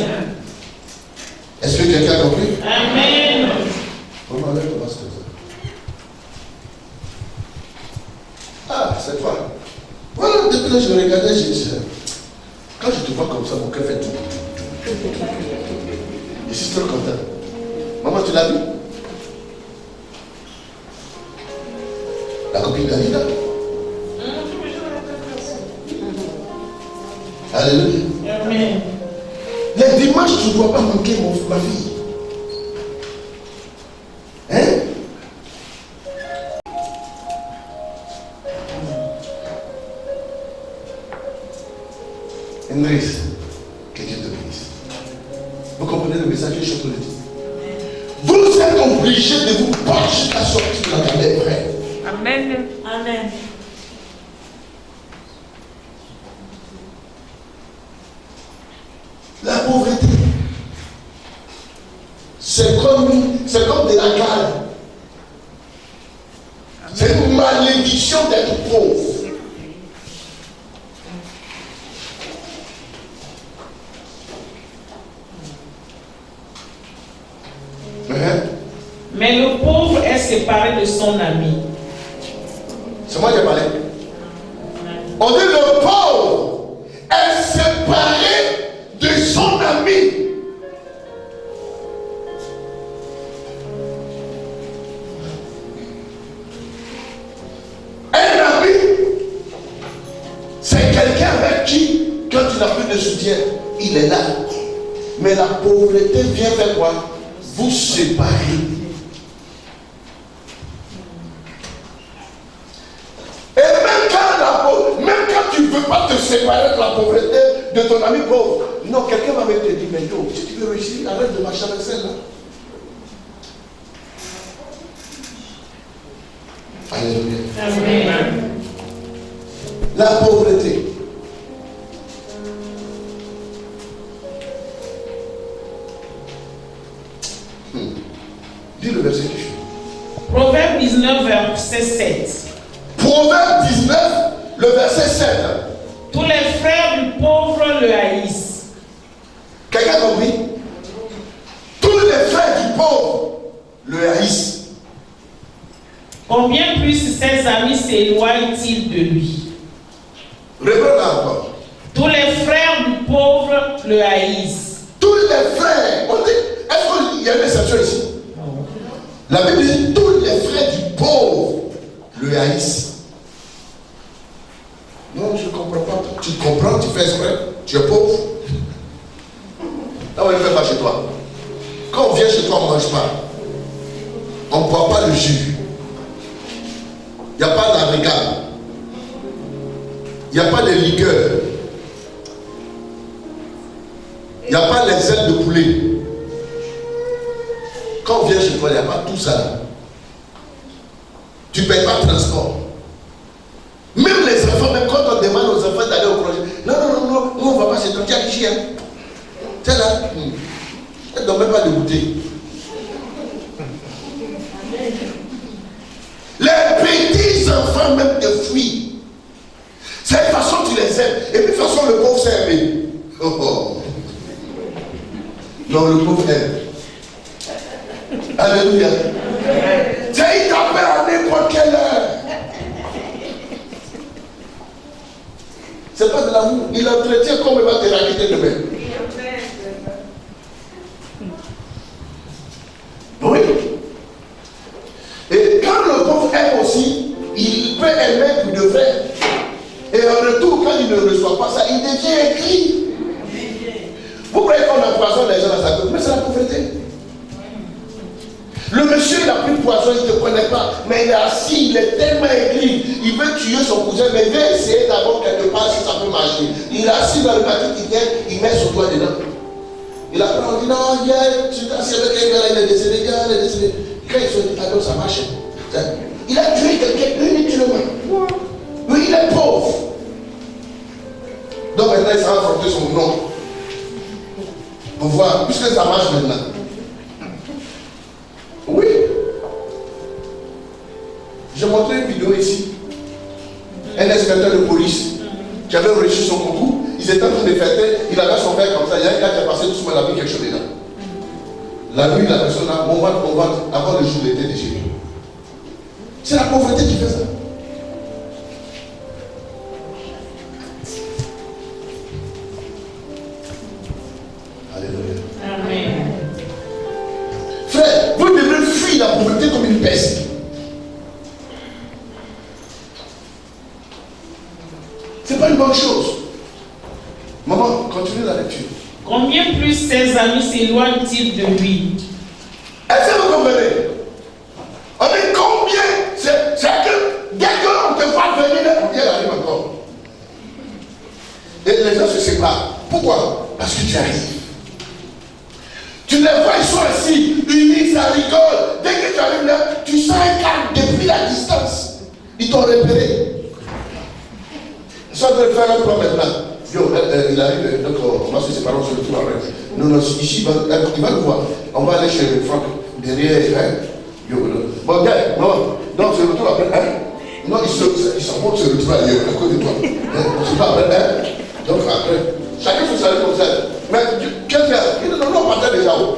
Est-ce que quelqu'un a compris? Amen. On m'enlève le masque comme ça. Ah, c'est toi. Voilà, depuis là, je me regardais, je disais, quand je te vois comme ça, mon cœur fait tout. Je suis trop content. Maman, tu l'as vu? La copine d'Anita. Alléluia. Amen. Les dimanches, tu ne dois pas manquer ma fille. Hein? Andrés, que Dieu te bénisse. Vous comprenez le message que je suis en train de dire? Vous êtes obligés de vous battre jusqu'à sortir de la galère, frère. Amen. Amen. La pauvreté, c'est comme de la gale. C'est une malédiction d'être pauvre. Mais le pauvre est séparé de son ami. C'est moi qui ai parlé. On dit le pauvre est séparé de son ami. Un ami, c'est quelqu'un avec qui, quand tu n'as plus de soutien, il est là. Mais la pauvreté vient faire quoi? Vous séparer. Et même quand tu ne veux pas te séparer de la pauvreté de ton ami pauvre, non, quelqu'un va même te dire, mais yo, si tu veux réussir, arrête de marcher avec celle-là. Alléluia. Amen. La pauvreté. Dis le verset qui suit. Proverbe 19, verset 7. Proverbe 19, le verset 7. Tous les frères du pauvre le haïssent. Quelqu'un a compris? Tous les frères du pauvre le haïssent. Combien plus ses amis s'éloignent-ils de lui? Reprends là encore. Tous les frères du pauvre le haïssent. Tous les frères. On dit, est-ce qu'il y a une exception ici? La Bible dit tous les frères du pauvre le haïssent. Non, je ne comprends pas. Tu comprends, tu fais exprès, tu es pauvre. Là, on ne le fait pas chez toi. Quand on vient chez toi, on ne mange pas. On ne boit pas le jus. Il n'y a pas de régal. Il n'y a pas de liqueur. Il n'y a pas les ailes de poulet. Quand on vient chez toi, il n'y a pas tout ça là. Tu ne payes pas de transport. Même les enfants, même quand on demande aux enfants d'aller au projet, non, nous on ne va pas chez toi, tu as qui chien. C'est là. Elle ne doit même pas de goûter. Les petits enfants même te fuient. C'est une façon tu les aimes. Et puis de toute façon, le pauvre s'est aimé. Oh. Non, le pauvre aime. Alléluia. C'est il t'appelle à n'importe quelle heure. C'est pas de l'amour. Il entretient comme il va te raqueter demain. Oui. Et quand le pauvre aime aussi, il peut aimer plus de frères. Et en retour, quand il ne reçoit pas ça, il devient écrit. Vous croyez qu'on empoisonne les gens dans sa tête, mais c'est la pauvreté. Le monsieur, il a pris le poison, il ne te connaît pas, mais il est assis, il est tellement aigri, il veut tuer son cousin, mais il veut essayer d'abord quelque part si ça peut marcher. Il est assis dans le matin, il vient, il met son doigt dedans. Il apprend, on dit non, hier, tu t'es assis avec un gars, il est décédé, il est décédé. Quand il se dit, alors ça marche. Il a tué quelqu'un inutilement. Oui, il est pauvre. Donc maintenant, il s'en va affronter son nom. Pour voir, puisque ça marche maintenant. Oui. J'ai montré une vidéo ici. Un inspecteur de police qui avait reçu son concours. Ils étaient en train de fêter. Il avait son verre comme ça. Il y a un gars qui a passé doucement, il a mis quelque chose dedans. La nuit, la personne a on va, avant le jour d'été de chez lui. C'est la pauvreté qui fait ça. Alléluia. Amen. Frère, vous devez fuir la pauvreté comme une peste. C'est pas une bonne chose. Maman, continue la lecture. Combien plus ses amis s'éloignent-ils de lui? Est-ce que vous comprenez? On est combien? C'est que dès qu'on te voit venir, il arrive encore. Et les gens se séparent. Pourquoi? Parce que tu arrives. Tu les vois, ils sont assis, unis, ça rigole. Dès que tu arrives là, tu sens un calme depuis la distance. Ils t'ont repéré. Ils sont en train de faire un plan maintenant. Yo, il arrive, donc on va se séparer, on se retrouve après. Non, ici, il va nous voir. On va aller chez Franck, derrière, hein. Yo, bon, gars, non, on se retrouve après, hein. Non, ils s'en vont se retrouver ailleurs, à côté de toi. Hein? On se parle après, hein. Donc après, chacun se salue comme ça. Mais quelqu'un, il dit non, on partait déjà où?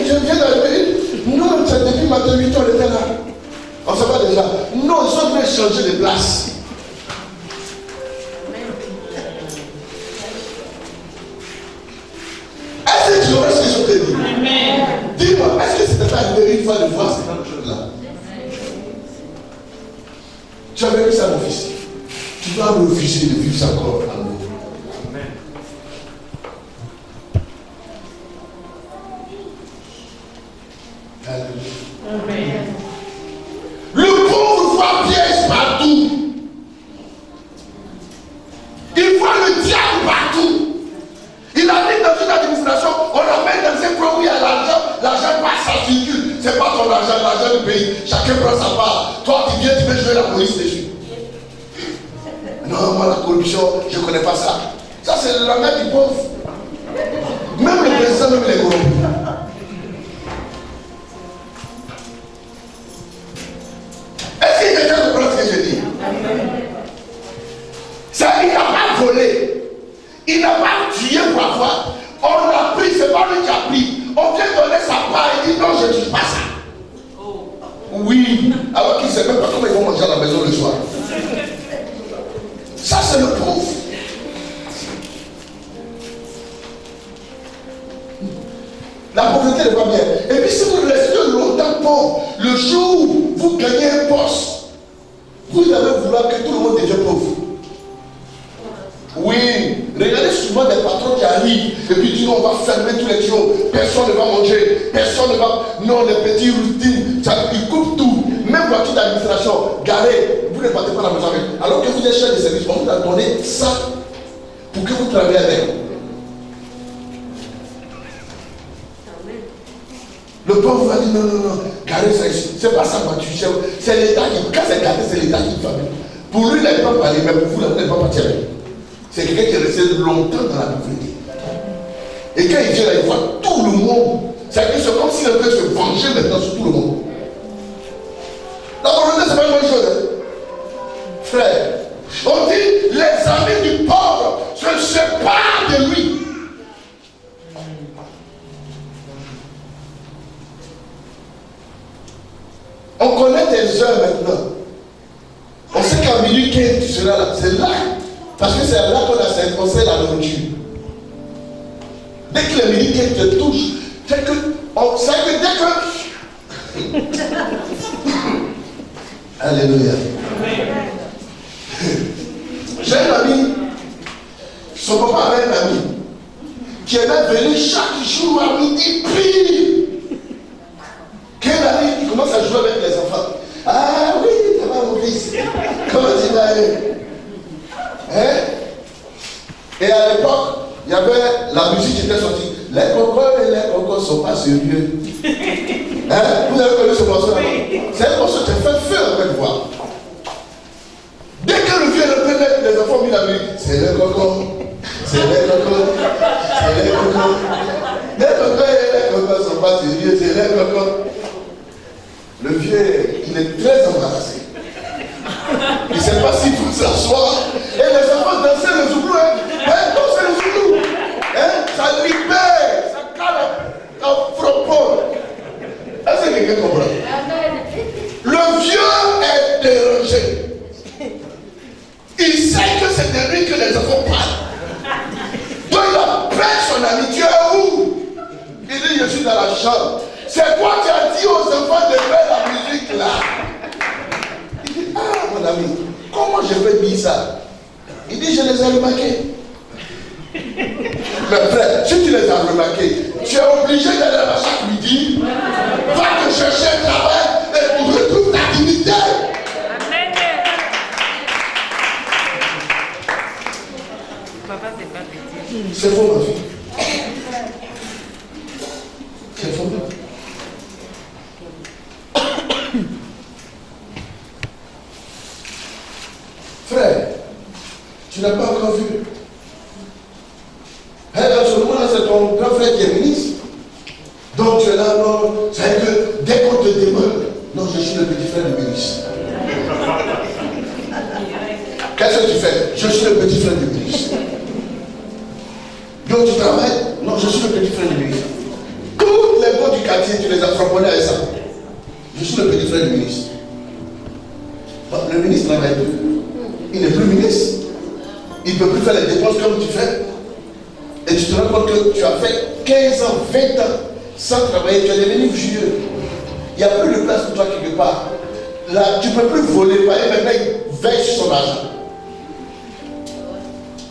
Je viens d'arriver. Non, c'est depuis matin 8 heures, on était là. On se voit déjà. Non, ils sont en train de changer de place. Est-ce que tu aurais ce que je te dis? Dis-moi, est-ce que c'était arrivé une fois de voir ces choses-là? Tu as vécu ça, mon fils. Tu dois refuser de vivre ça encore à nouveau. Amen. Le pauvre voit piège partout. Il voit le diable partout. Il arrive dans une administration, on l'amène dans un coin où il y a l'argent passe, ça circule. C'est pas ton argent, l'argent du pays. Chacun prend sa part. Toi, tu viens, tu veux jouer la police dessus. Non, moi, la corruption, je ne connais pas ça. Ça, c'est le langage du pauvre. Même le président, même les corrompus. Est-ce que quelqu'un comprend ce que je dis? Ça, il n'a pas volé. Il n'a pas tué pour avoir. On l'a pris, c'est pas lui qui a pris. On vient donner sa part et dit non, je ne touche pas ça. Oui, alors qu'il ne sait même pas comment ils vont manger à la maison le soir. Ça, c'est le pauvre. La pauvreté n'est pas bien. Et puis, si vous restez longtemps pauvre, le jour où vous gagnez un poste, vous allez vouloir que tout le monde devienne pauvre. Oui, regardez souvent des patrons qui arrivent et puis disent on va fermer tous les tuyaux, personne ne va manger, personne ne va. Non, les petits routines, ça, ils coupent tout. Même voiture d'administration, garée, vous ne partez pas à la maison avec. Alors que vous êtes chef de service, on vous a donné ça pour que vous travaillez avec. Le pauvre va dire non, garé ça ici. C'est pas sa voiture, c'est l'État qui. Quand c'est gardé, c'est l'État qui fait. Pour lui, il n'a pas parlé, mais pour vous, il n'a pas parti avec. C'est quelqu'un qui est resté longtemps dans la pauvreté. Et quand il vient là, il voit tout le monde. C'est comme s'il avait se venger maintenant sur tout le monde. La pauvreté, c'est pas une bonne chose. Hein? Frère, on dit les amis du pauvre se séparent de lui. On connaît tes heures maintenant. On sait qu'à minuit, tu seras là. C'est là. Parce que c'est là qu'on a séquencé la nourriture. Dès que le minuit te touche, c'est que on sait que dès que. Alléluia. J'ai un ami, son papa avait un ami qui aimait venir chaque jour à midi prier. Quelle année il commence à jouer avec les enfants. Ah oui, ça va mon fils. Comment tu vas aller? Hein? Et à l'époque, il y avait la musique qui était sortie. Les cocos et les cocos ne sont pas sérieux. Hein? Vous avez connu ce morceau? C'est un morceau qui fait feu avec voix. Dès que le vieux reprend, les enfants ont mis la musique. C'est les cocos. C'est les cocos. C'est les cocos. Les cocos et les cocos ne sont pas sérieux. C'est les cocos. Le vieux, il est très embarrassé. Il ne sait pas s'il faut s'asseoir. Et les enfants dansaient le zouglou. Hein? Danser le zouglou. Hein? Ça libère. Ça calme. Ça propose. Est-ce que quelqu'un comprend? Le vieux est dérangé. Il sait que c'est de lui que les enfants parlent. Donc il appelle son ami. Tu es où? Il dit je suis dans la chambre. C'est quoi tu as dit aux enfants de faire la musique là? Il dit, ah mon ami, comment je vais dire ça? Il dit, je les ai remarqués. Mais frère, si tu les as remarqués, tu es obligé d'aller à chaque midi, va te chercher un travail et retrouve ta dignité. Amen. Papa, c'est pas petit. C'est faux, ma fille. C'est faux. Frère, tu n'as pas encore vu. À ce moment-là, c'est ton grand frère qui est ministre. Donc tu es là, non, c'est que dès qu'on te demande, non, je suis le petit frère du ministre. Qu'est-ce que tu fais? Je suis le petit frère du ministre. Donc tu travailles? Non, je suis le petit frère du ministre. Toutes les gars du quartier, tu les as frapponnés avec ça. Je suis le petit frère du ministre. Bon, le ministre travaille plus. Il n'est plus ministre. Il ne peut plus faire les dépenses comme tu fais. Et tu te rends compte que tu as fait 15 ans, 20 ans sans travailler, tu es devenu vieux. Il n'y a plus de place pour toi quelque part. Là, tu ne peux plus voler, maintenant il veille sur son argent.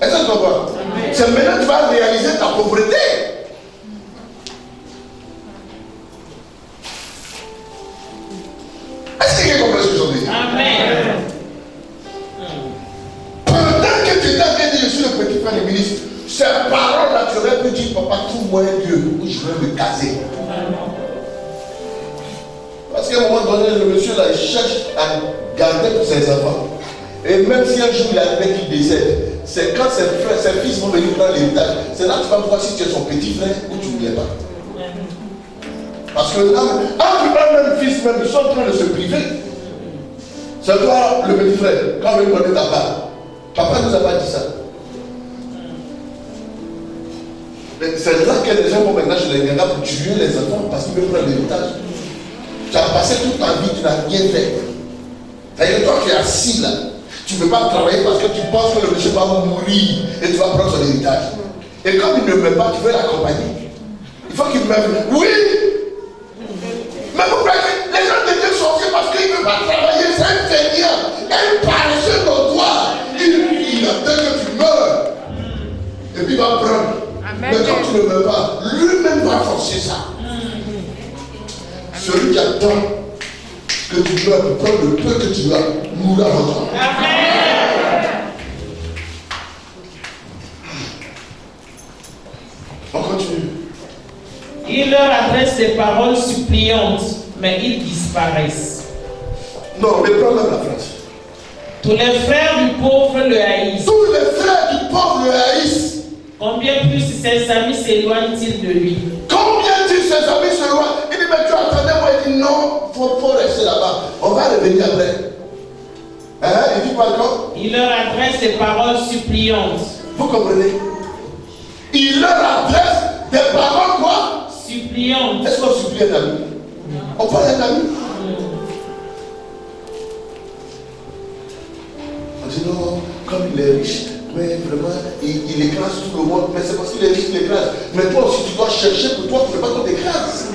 Est-ce que tu comprends? C'est maintenant que tu vas réaliser ta pauvreté. Est-ce que quelqu'un comprend ce que je dis? Amen. Pendant que tu étais en train de dire, je suis le petit frère du ministre, ces paroles-là, tu aurais pu dire, papa, trouve-moi un Dieu où je vais me caser. Parce qu'à un moment donné, le monsieur là, il cherche à garder pour ses enfants. Et même si un jour il arrive qu'il décède, c'est quand ses fils vont venir prendre l'héritage. C'est là que tu vas voir si tu es son petit frère ou tu ne l'es pas. Parce que là, entre eux-mêmes fils même, ils sont en train de se priver. C'est toi le petit frère, quand on veut demander ta part. Papa ne nous a pas dit ça. C'est là que les gens vont maintenant chez les gars pour tuer les enfants parce qu'ils veulent prendre l'héritage. Tu as passé toute ta vie, tu n'as rien fait. C'est-à-dire que toi tu es assis là. Tu ne peux pas travailler parce que tu penses que le monsieur va mourir et tu vas prendre son héritage. Et comme il ne meurt pas, tu veux l'accompagner. Il faut qu'il meure. Oui! Mais vous voyez, les gens deviennent sorciers parce qu'ils ne veulent pas travailler. C'est un feignant, un paresseux notoire. Il attend que tu meurs. Et puis il va prendre. Mais quand tu ne meurs pas, lui-même va forcer ça. Celui qui attend que tu meurs pour prendre le peu que tu as, mourra avant toi. On continue. Il leur adresse des paroles suppliantes, mais ils disparaissent. Non, mais prends même la phrase. Tous les frères du pauvre le haïssent. Tous les frères du pauvre le haïssent. Combien plus ses amis s'éloignent-ils de lui? Combien de ses amis s'éloignent? Il dit, mais tu attendais, moi, il dit, non, il faut rester là-bas. On va revenir après. Hein? Il dit quoi encore? Il leur adresse des paroles suppliantes. Vous comprenez? Il leur adresse des paroles quoi? Suppliantes. Est-ce qu'on supplie un ami? On parle d'un ami? On dit non, comme il est riche, mais vraiment, il écrase tout le monde. Mais c'est parce qu'il est riche qu'il écrase. Mais toi aussi, tu dois chercher pour toi, pour ne pas qu'on t'écrase.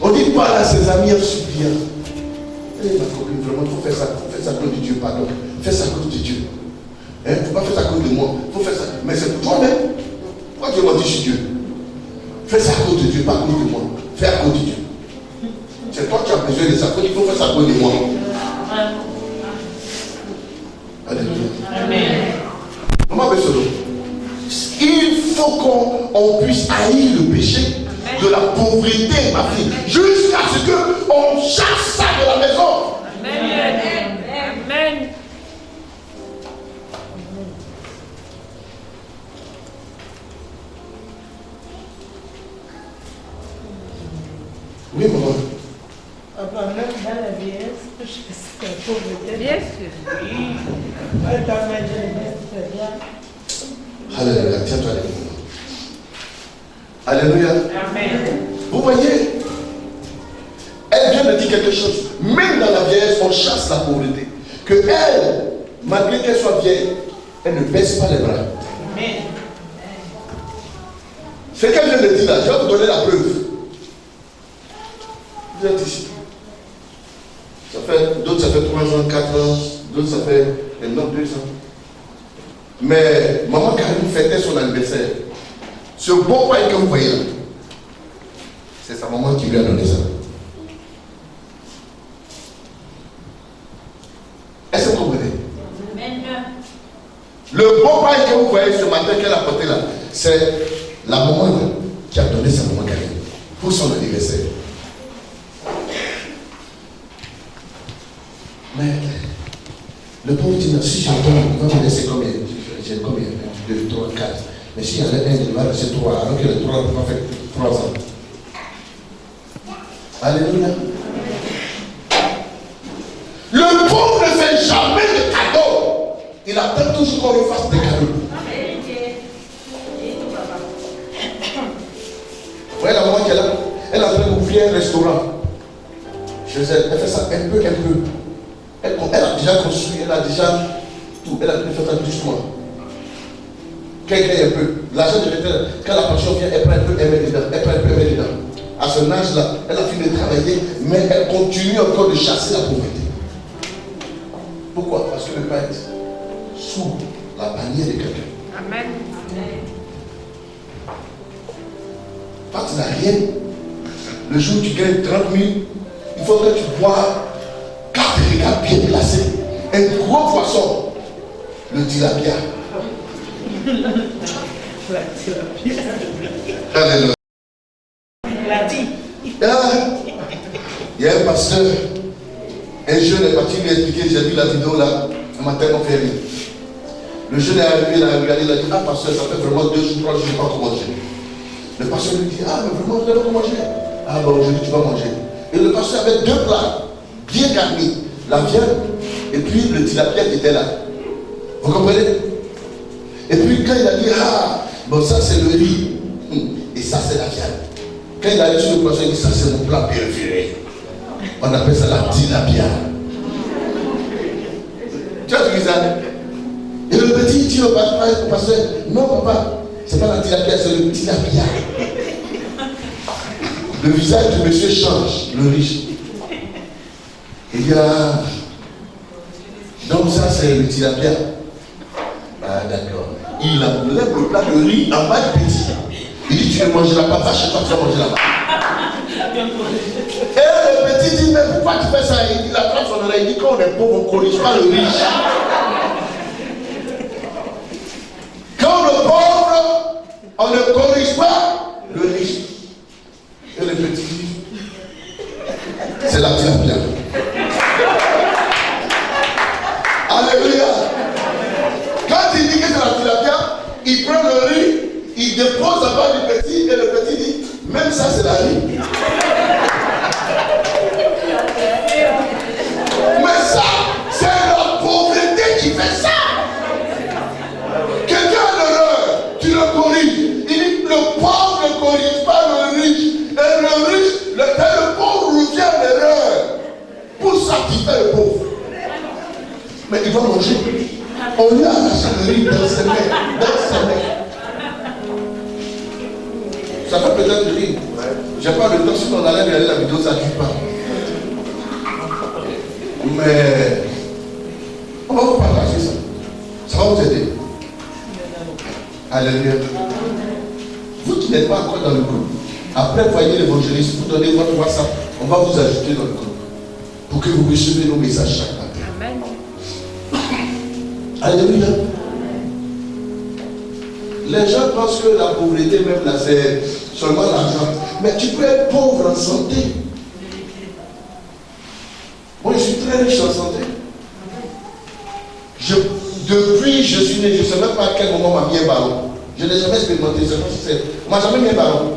On dit pas à ses amis en suppliant. Eh ma copine, vraiment, il faut faire ça. Il faut faire ça à cause de Dieu, pardon. Fais ça à cause de Dieu. Il ne faut pas faire ça à cause de moi. Il faut faire ça. Mais c'est pour toi-même. Pourquoi tu m'as dit je suis Dieu? Fais ça à cause de Dieu, pas à cause de moi. Fais à cause de Dieu. C'est toi qui as besoin de ça. Il faut faire ça à cause de moi. Alléluia. Amen. Maman Bessolo, il faut qu'on puisse haïr le péché de la pauvreté, ma fille, jusqu'à ce qu'on chasse ça de la maison. Amen. Amen. Oui, maman. Enfin, même dans la vieillesse, je sais la pauvreté. Bien sûr. Oui. Dans ma jeunesse, c'est bien. Alléluia. Tiens-toi avec moi. Alléluia. Amen. Vous voyez, elle vient de dire quelque chose. Même dans la vieillesse, on chasse la pauvreté. Que elle, malgré qu'elle soit vieille, elle ne baisse pas les bras. Amen. Ce qu'elle vient de dire là, je vais vous donner la preuve. Vous êtes ici. Ça fait 3 ans, 4 ans, L'autre, ça fait maintenant 2 ans. Mais maman Karine fêtait son anniversaire. Ce bon pain que vous voyez là, c'est sa maman qui lui a donné ça. Est-ce que vous comprenez? Le bon pain que vous voyez ce matin qu'elle a porté là, c'est la maman là, qui a donné sa maman Karine pour son anniversaire. Mais le pauvre dit, si j'entends, il va me laisser combien? J'ai combien? 1, 2, 3, 4. Mais s'il y en a un, il va laisser 3, alors que les 3 ne peuvent pas faire 3 ans. Alléluia. Le pauvre ne fait jamais de cadeau. Il attend toujours qu'on lui fasse des cadeaux. Vous voyez la maman qui est là? Elle est en train d'ouvrir un restaurant. Chez elle, elle fait ça un peu. Elle a déjà construit, elle a déjà tout. Elle a fait ça doucement. Quelqu'un un peu. L'argent de l'État, quand la pension vient, elle prend un peu, elle met dedans. Elle prend un peu, elle met dedans. À ce âge-là, elle a fini de travailler, mais elle continue encore de chasser la pauvreté. Pourquoi? Parce que le Père est sous la bannière de quelqu'un. Amen. Quand tu n'as rien, le jour où tu gagnes 30 000, il faut que tu bois 4 regards bien placés. Un gros poisson, le tilapia. La thérapie. Alléluia. Il y a un pasteur, un jeune est parti lui expliquer, j'ai vu la vidéo là, un matin on fait rire. Le jeune est arrivé, il a regardé, il a dit, ah pasteur, ça fait vraiment 2 jours, 3 jours, je n'ai pas encore mangé. Le pasteur lui dit, ah mais vraiment, vous n'avez pas mangé? Ah bon, aujourd'hui tu vas manger. Et le pasteur avait 2 plats, bien garnis, la viande et puis le tilapia qui était là. Vous comprenez? Et puis quand il a dit, ah, bon ça c'est le riz, et ça c'est la viande. Quand il a dit sur le poisson, il dit, ça c'est mon plat préféré. On appelle ça la tilapia. Tu vois ce que ça? Et le petit dit au pasteur, non papa, c'est pas la tilapia, c'est le tilapia. Le visage du monsieur change, le riche. Il dit, ah, donc ça c'est le tilapia. Ah d'accord. Il lève le plat de riz en bas du petit. Il dit, tu ne mangeras pas, va chez toi, tu vas manger là-bas. Et le petit dit, mais pourquoi tu fais ça? Il attrape son oreille, il dit, quand on est pauvre, on ne corrige pas le riche. Quand on est pauvre, on ne corrige pas le riche. Et le petit dit, c'est la tilapia. Alléluia. Quand il dit que c'est la tilapia, il prend le riz, il dépose en bas du petit et le petit dit, même ça c'est la riz. Mais ça, c'est la pauvreté qui fait ça. Quelqu'un a l'erreur, tu le corriges. Il dit, le pauvre ne corrige pas le riche. Et le riche, le pauvre revient à l'erreur pour satisfaire le pauvre. Mais il va manger. On lui a arraché le riz dans ses mains. Ça fait peut-être rire. J'ai pas le temps, si on allait regarder la vidéo, ça ne tue pas. Mais on va vous partager ça. Ça va vous aider. Alléluia. Vous qui n'êtes pas encore dans le groupe, après voyez l'évangéliste, vous donnez votre WhatsApp, on va vous ajouter dans le groupe pour que vous receviez nos messages chaque matin. Amen. Alléluia. Les gens pensent que la pauvreté même là c'est seulement l'argent. Mais tu peux être pauvre en santé. Moi je suis très riche en santé. Depuis je suis né, je ne sais même pas à quel moment on m'a mis un ballon. Je n'ai jamais expérimenté, on m'a jamais mis un ballon.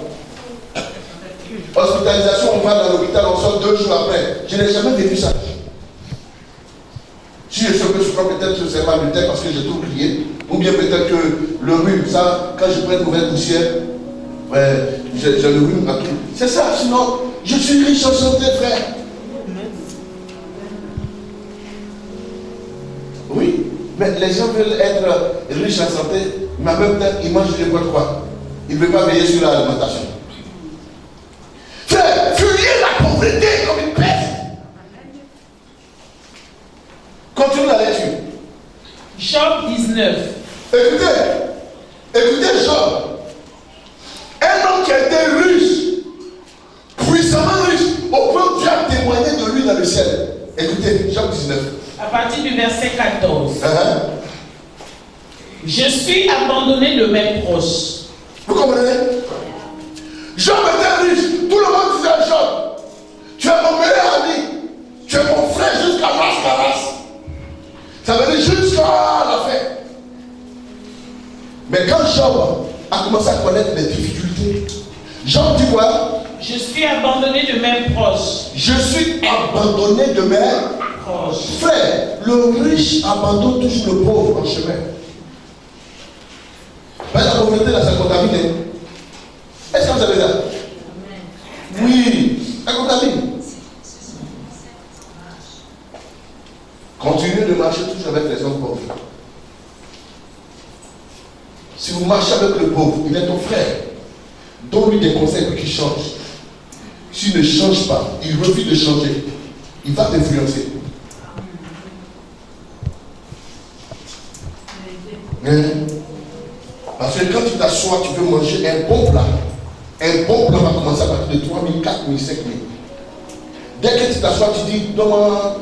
Hospitalisation, on va dans l'hôpital, on sort 2 jours après. Je n'ai jamais vécu ça. Si je sais que je crois peut-être que c'est pas le temps parce que j'ai tout oublié, ou bien peut-être que le rhume, ça, quand je prends une nouvelle poussière, j'ai le rhume à tout. C'est ça, sinon, je suis riche en santé, frère. Oui, mais les gens veulent être riches en santé, mais en même temps, ils mangent de quoi? Ils ne veulent pas veiller sur l'alimentation. Frère, fuyez la pauvreté comme une peste. Continue d'aller 19. Écoutez Job. Un homme qui a été riche, puissamment riche, au point où Dieu a témoigné de lui dans le ciel. Écoutez, Job 19. À partir du verset 14. Je suis abandonné de mes proches. Vous comprenez? Job était riche. Tout le monde disait à Job, tu es mon meilleur ami. Tu es mon frère jusqu'à Mascaras. Ça veut dire jusqu'à la fin. Mais quand Job a commencé à connaître les difficultés, Job dit quoi? Je suis abandonné de mes proches. Je suis abandonné de mes proches. Frère, le riche abandonne toujours le pauvre en chemin. Mais la pauvreté là, ça contamine. Est-ce que vous savez ça? Oui, ça contamine. Continuez de marcher toujours avec les hommes pauvres. Si vous marchez avec le pauvre, il est ton frère. Donne-lui des conseils pour qu'il change. S'il ne change pas, il refuse de changer, il va t'influencer. Parce que quand tu t'assois, tu veux manger un bon plat. Un bon plat va commencer à partir de 3 000, 4 000, 5 000. Dès que tu t'assois, tu dis, donne-moi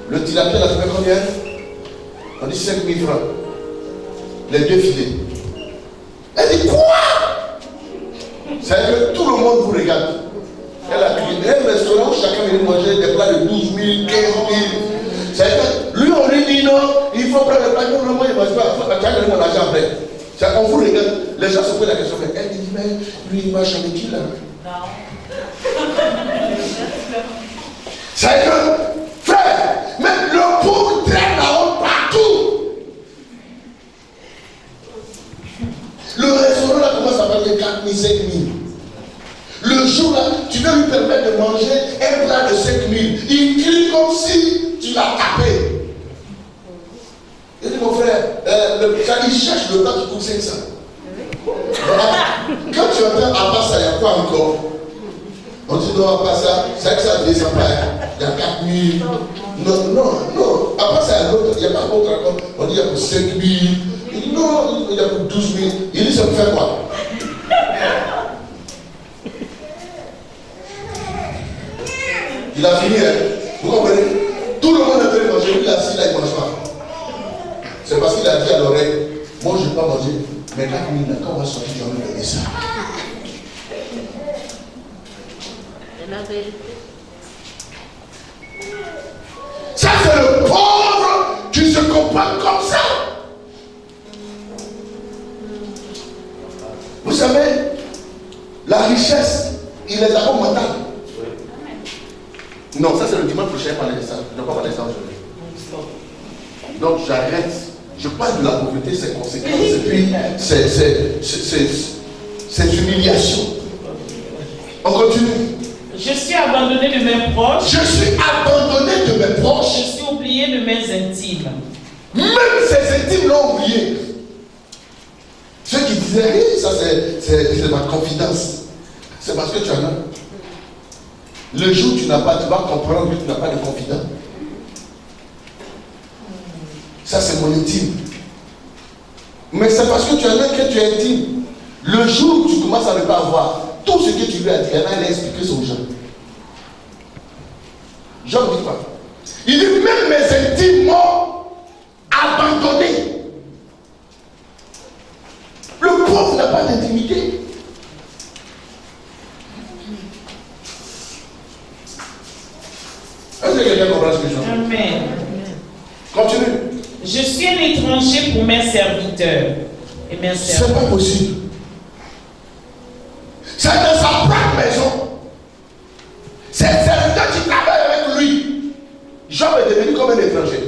le tilapia, là, tu fais combien? On dit 5 000 francs. Les 2 filets. Elle dit quoi? C'est que tout le monde vous regarde. Elle a crié. Un restaurant où chacun vient manger des plats de 12 000, 15 000. C'est que lui, on lui dit non, il faut prendre le plat. Non, moi, il ne mange pas. Tu as donné mon argent après. On vous regarde. Les gens se posent la question. Elle dit, mais lui, il marche avec qui là? Non. C'est que, frère, même le pauvre traîne la honte partout. Le restaurant là commence à parler 4 000, 5 000. Le jour là, tu veux lui permettre de manger un plat de 5 000. Il crie comme si tu l'as tapé. Il dit, mon frère, il cherche le plat qui coûte 500. Quand tu entends à part ça, il n'y a pas encore. On dit non, à part ça, c'est que ça descend pas. Il y a 4 000. Non. À part ça, il n'y a pas d'autre encore. On dit il y a pour 5 000. Il dit non, il y a pour 12 000. Il dit ça me fait quoi? Il a fini, hein? Vous comprenez? Tout le monde est venu manger, lui assis là, il ne mange pas. C'est parce qu'il a dit à l'oreille, moi je ne vais pas manger, mais 4 000 là, quand on va sortir, je vais me donner ça. Ça c'est le pauvre qui se comporte comme ça. Vous savez, la richesse, il est d'abord mental. Non, ça c'est le dimanche prochain, parler de ça. Je ne vais pas parler de ça aujourd'hui. Donc j'arrête. Je parle de la pauvreté, ses conséquences, et puis cette humiliation. On continue. Je suis abandonné de mes proches. Je suis abandonné de mes proches. Je suis oublié de mes intimes. Même ses intimes l'ont oublié. Ceux qui disaient, oui, ça c'est ma confidence. C'est parce que tu en as. Le jour où tu n'as pas, tu vas comprendre que tu n'as pas de confident. Ça c'est mon intime. Mais c'est parce que tu en as que tu es intime. Le jour où tu commences à ne pas avoir, tout ce que tu lui as dit, il a expliqué ça aux gens. Jean dit quoi? Il dit même mes intimes m'ont abandonné. Le pauvre n'a pas d'intimité. Est-ce que quelqu'un comprend ce que je dis? Amen. Continue. Je suis un étranger pour mes serviteurs et mes servantes. C'est pas possible. C'est dans sa propre maison. C'est le serviteur qui travaille avec lui. Job est devenu comme un étranger.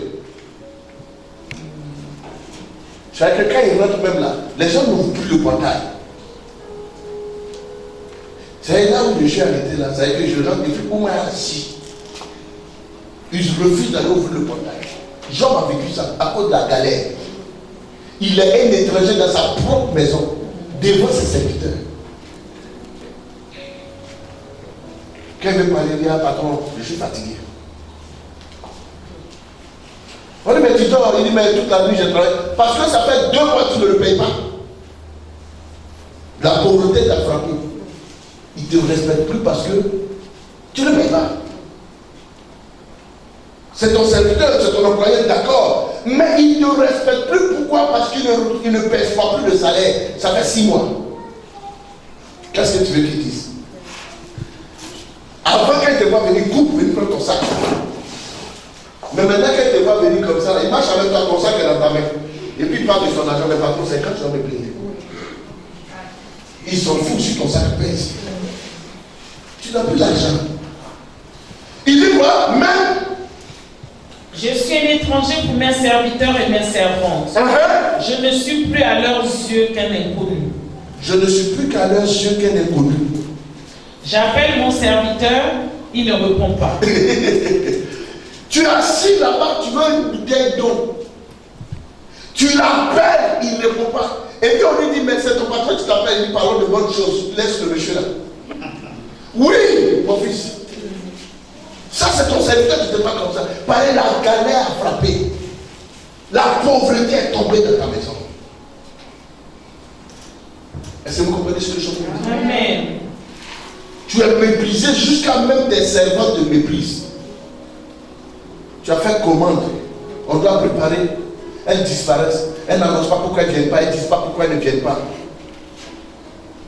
C'est-à-dire que quand il rentre même là, les gens n'ouvrent plus le portail. C'est là où je suis arrêté là. C'est-à-dire que je rentre et puis où moi assis. Ils refusent d'aller ouvrir le portail. Job a vécu ça à cause de la galère. Il est un étranger dans sa propre maison, devant ses serviteurs. Quand il veut parler, il dit, patron, je suis fatigué. On On dit, mais tu dors. Il dit, mais toute la nuit, je travaille. Parce que ça fait 2 mois que tu ne le payes pas. La pauvreté t'a frappé. Il ne te respecte plus parce que tu ne le payes pas. C'est ton serviteur, c'est ton employé, d'accord. Mais il ne te respecte plus. Pourquoi? Parce qu'il ne perçoit plus de salaire. Ça fait 6 mois. Qu'est-ce que tu veux qu'il dise? Avant qu'elle te voit venir, coupe, venir prendre ton sac. Mais maintenant qu'elle te voit venir comme ça, il marche avec toi, ton sac est dans ta main. Et puis il parle de son argent, mais par contre, c'est quand tu vas me payer. Ils s'en foutent si ton sac pèse. Tu n'as plus l'argent. Il dit quoi? Mais je suis un étranger pour mes serviteurs et mes servantes. Je ne suis plus à leurs yeux qu'un inconnu. Je ne suis plus qu'à leurs yeux qu'un inconnu. J'appelle mon serviteur, il ne répond pas. Tu es assis là-bas, tu veux une bouteille d'eau. Tu l'appelles, il ne répond pas. Et puis on lui dit, mais c'est ton patron qui t'appelle, il dit, parlons de bonnes choses. Laisse le monsieur là. Oui, mon fils. Ça, c'est ton serviteur qui te parle comme ça. Pareil, la galère a frappé. La pauvreté est tombée dans ta maison. Est-ce que vous comprenez ce que je veux dire? Amen. Tu es méprisé, jusqu'à même tes servants te méprisent. Tu as fait commande. On doit préparer. Elles disparaissent. Elles n'annoncent pas pourquoi elles ne viennent pas. Elles ne disent pas pourquoi elles ne viennent pas.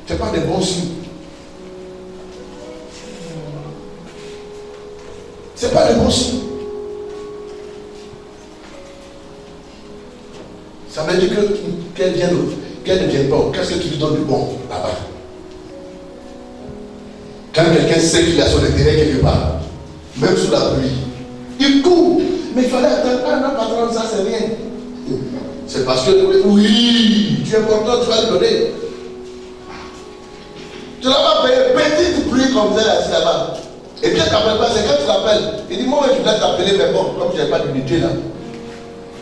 Ce n'est pas des bons signes. Ce n'est pas des bons signes. Ça veut dire qu'elles ne viennent pas. Qu'est-ce que tu lui donnes de bon là-bas? Quand quelqu'un sait qu'il a son intérêt quelque part, même sous la pluie, il court. Mais il fallait attendre. Ah non, patron, ça c'est rien. C'est parce que, oui, tu es important, tu vas lui donner. Tu l'as pas payé, petite pluie comme ça, là-bas. Et puis, t'appelles pas, c'est quand tu l'appelles. Il dit, moi, je voulais t'appeler, mais bon, comme je n'ai pas d'unité là.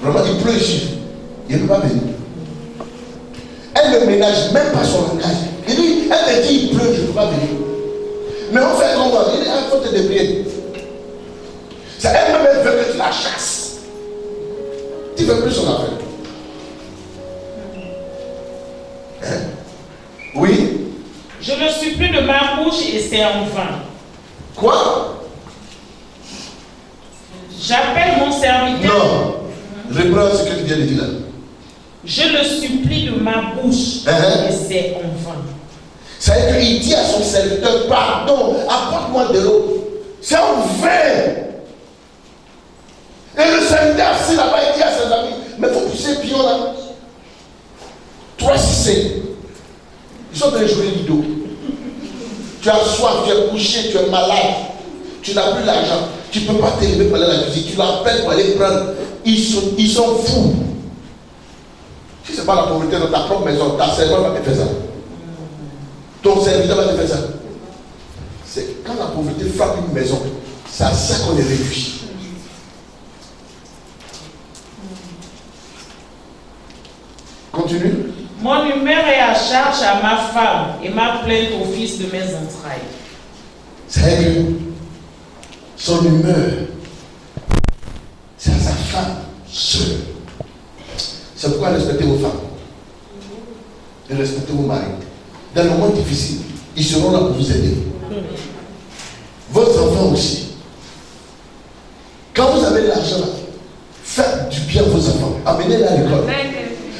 Vraiment, il pleut ici. Il ne peut pas venir. Elle ne ménage même pas son langage. Il dit, elle te dit, il pleut, je ne peux pas venir. Mais on fait comment? Il dit, il faut te débrouiller. C'est elle-même, elle veut que tu la chasses. Tu ne veux plus son affaire. Hein? Oui? Je ne suis plus de ma bouche et c'est en vain. Quoi? J'appelle mon serviteur. Non. Reprends ce que tu viens de dire là. Je le supplie de ma bouche et c'est en vain. Ça veut dire qu'il dit à son serviteur, pardon, apporte-moi de l'eau. C'est en vain. Et le serviteur assis là-bas, il dit à ses amis, mais il faut pousser pion là. 3, 6, 7. Ils sont dans les jouets d'eau. Tu as soif, tu es couché, tu es malade. Tu n'as plus l'argent. Tu ne peux pas t'élever pour aller à la cuisine. Tu l'appelles pour aller prendre. Ils sont fous. Si ce n'est pas la pauvreté dans ta propre maison, ta servante va te faire ça. Ton serviteur va te faire ça. C'est quand la pauvreté frappe une maison, c'est à ça qu'on est réfugié. Continue. Mon humeur est à charge à ma femme et ma plainte au fils de mes entrailles. C'est que son humeur, c'est à sa femme seule. C'est pourquoi respectez vos femmes. Et respectez vos maris. Dans le moment difficile, ils seront là pour vous aider. Vos enfants aussi. Quand vous avez l'argent, faites du bien à vos enfants. Amenez-les à l'école.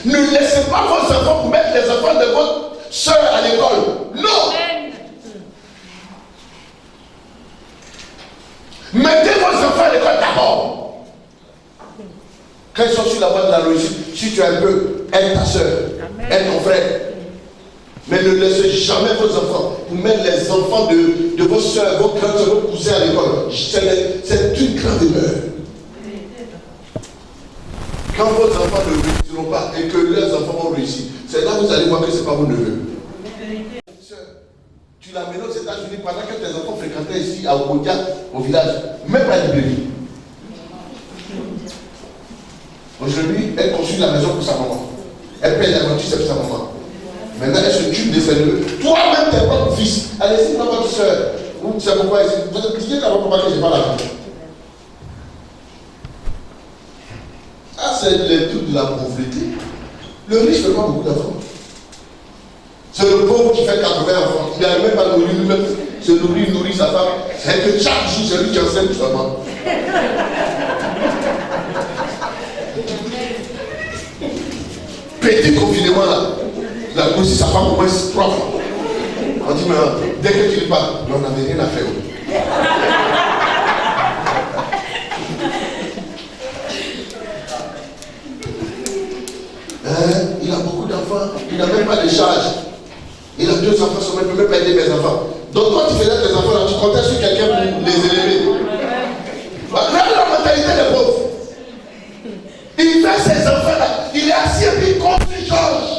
Ne laissez pas vos enfants pour mettre les enfants de votre soeur à l'école. Non. Mettez vos enfants à l'école d'abord. Quand ils sont sur la voie de la logique, si tu es un peu, aide ta soeur, aide ton frère. Mais ne laissez jamais vos enfants pour mettre les enfants de vos soeurs, vos grands soeurs, vos cousins à l'école. C'est une grande erreur. Quand vos enfants ne réussiront pas et que leurs enfants vont réussir, c'est là que vous allez voir que ce n'est pas vos neveux. Tu l'as mené aux États-Unis pendant que tes enfants fréquentaient ici à Okodia, au village, même pas à librairie. Aujourd'hui, elle construit la maison pour sa maman. Elle paye la voiture, c'est pour sa maman. Maintenant, elle se tue de ses neveux. Toi-même, tes propres fils. Allez-y, dans votre soeur. Vous savez pourquoi vous êtes cliqué dans votre papa que je n'ai pas l'argent. c'est le truc de la pauvreté. Le riche ne fait pas beaucoup d'enfants. C'est le pauvre qui fait 80 enfants. Il n'arrive même pas à nourrir lui-même. Se nourrit sa femme. C'est que chaque jour, c'est lui qui enseigne tout simplement. Petit confinement là. Il a connu sa femme au moins 3 fois. On dit, mais dès que tu lui parles, on n'avait rien à faire. Il a beaucoup d'enfants, il n'a même pas de charge. Il a 2 enfants, il ne peut même pas aider mes enfants. Donc quand tu faisais tes enfants là, tu comptais sur quelqu'un pour les élever. Regarde la mentalité des pauvres. Il fait ses enfants là, il est assis et puis il construit Georges.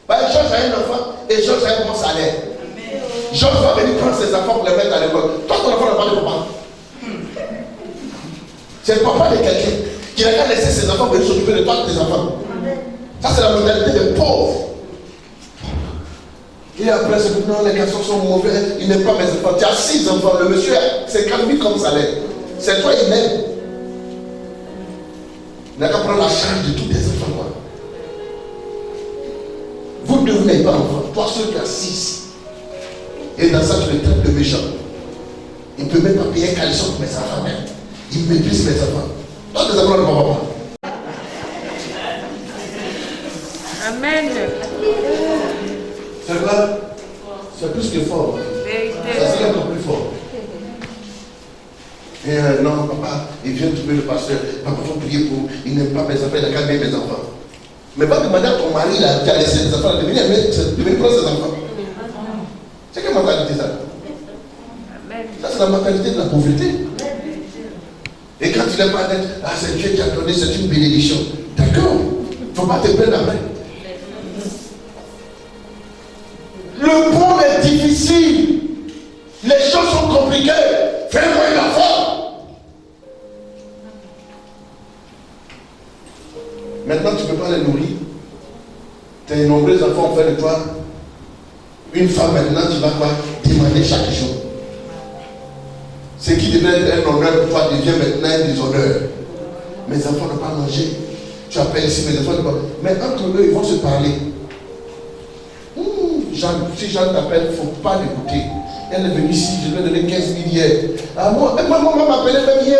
Georges a un enfant et Georges a un bon salaire. Georges va venir prendre ses enfants pour les mettre à l'école. Toi, ton enfant n'a pas de papa. C'est le papa de quelqu'un qui n'a qu'à laisser ses enfants venir s'occuper de toi et de tes enfants. Ça, c'est la mentalité des pauvres. Et après, c'est que non, les garçons sont mauvais, ils n'aiment pas mes enfants. Tu as 6 enfants, le monsieur a 50 000 comme salaire. C'est toi, il m'aime. Il n'a qu'à prendre la charge de tous tes enfants. Quoi. Vous ne n'avez pas d'enfants. Toi, seul, tu as 6. Et dans ça, tu le traites de méchant. Il ne peut même pas payer un caleçon pour mes enfants. Même. Il méprise mes enfants. Toi, tes enfants ne vont pas. Amen. C'est vrai, c'est plus que fort. Ça serait encore plus fort. Et non, papa, il vient trouver le pasteur. Papa, il faut prier pour. Il n'aime pas mes enfants, il a qu'à aimer mes enfants. Mais va demander à ton mari là, qui a laissé les enfants de venir prendre ses enfants. C'est quelle mentalité ça? Ça, c'est la mentalité de la pauvreté. Et quand il n'est pas d'être, ah, c'est Dieu qui a donné, c'est une bénédiction. D'accord, il ne faut pas te plaindre après. Le monde est difficile. Les choses sont compliquées. Fais-moi un enfant. Maintenant, tu ne peux pas les nourrir. Tes nombreux enfants ont fait de toi une femme. Maintenant, tu vas quoi demander chaque jour. Ce qui devait être un honneur pour toi devient maintenant un déshonneur. Mes enfants n'ont pas mangé. Tu appelles ici, mes enfants n'ont pas. Mais entre eux, ils vont se parler. Si Jeanne t'appelle, il ne faut pas l'écouter. Elle est venue ici, je lui ai donné 15 000 hier. Ah, moi, maman m'a appelé même hier.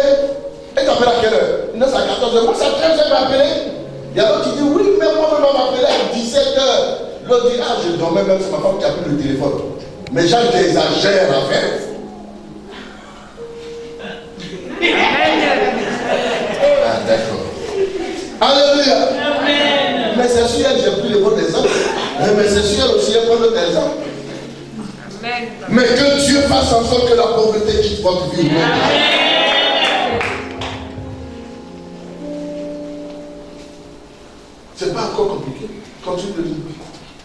Elle t'appelle à quelle heure? Non, c'est à 14 h. Moi, c'est à 13 h, elle m'a appelé. Il y a l'autre qui dit, oui, mais moi, maman m'a appelé à 17 h. L'autre dit, ah, je dormais même, c'est ma femme qui a pris le téléphone. Mais Jeanne, tu exagères à faire. Ah, d'accord. Alléluia. Amen. Mais c'est sûr, j'ai pris le bon exemple. Mais c'est sûr aussi, il y a pas d'autres exemples. Mais que Dieu fasse en sorte que la pauvreté quitte votre vie. C'est pas encore compliqué. Continue de dire.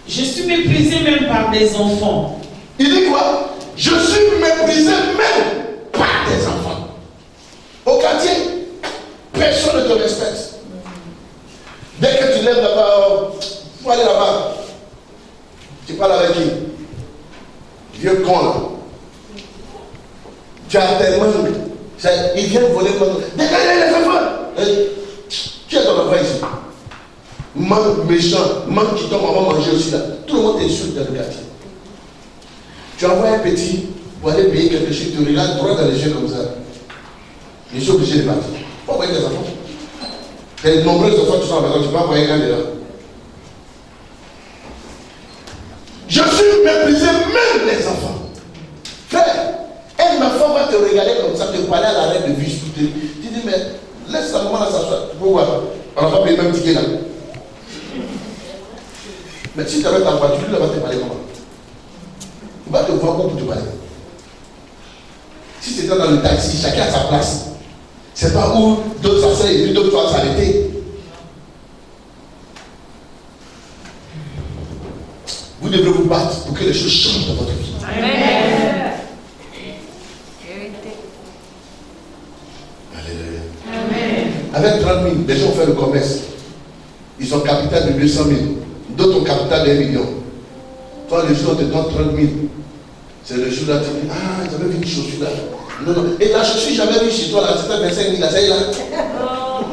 Je suis méprisé même par des enfants. Il dit quoi? Je suis méprisé même par des enfants. Au quartier, personne ne te respecte. Dès que tu lèves là-bas, faut aller là-bas. Tu parles avec qui? Vieux con là. Tu as tellement. Il vient voler mon. Dégagez les enfants! Qui est ton enfant ici? Manque méchant, manque qui tombe, on va manger aussi là. Tout le monde t'insulte dans le quartier. Tu envoies un petit pour aller payer quelque chose, tu regardes droit dans les yeux comme ça. Je suis obligé de partir. Faut envoyer tes enfants. Les nombreux enfants qui sont à la maison, tu peux envoyer un de là. Je suis méprisé même les enfants. Frère, un enfant va te regarder comme ça, te parler à l'arrêt de vie. Tu dis, mais laisse la maman là s'asseoir. Pourquoi? On n'a pas payé le même ticket là. Mais si tu avais ta voiture, lui, il va te parler comment? Il va te voir comment pour te parler. Si c'était dans le taxi, chacun a sa place. C'est pas où d'autres s'asseyent et puis d'autres doivent s'arrêter. Vous devrez vous battre pour que les choses changent dans votre vie. Amen. Alléluia. Amen. Avec 30 000, les gens ont fait le commerce. Ils ont capital de 200 000. D'autres ont capital de 1 million. Toi, le jour où on te donne 30 000, c'est le jour là tu dis, ah, j'avais vu une chaussure là. Non, non. Et la chaussure, j'avais vu chez toi là, c'était 25 000 là, ça y est là.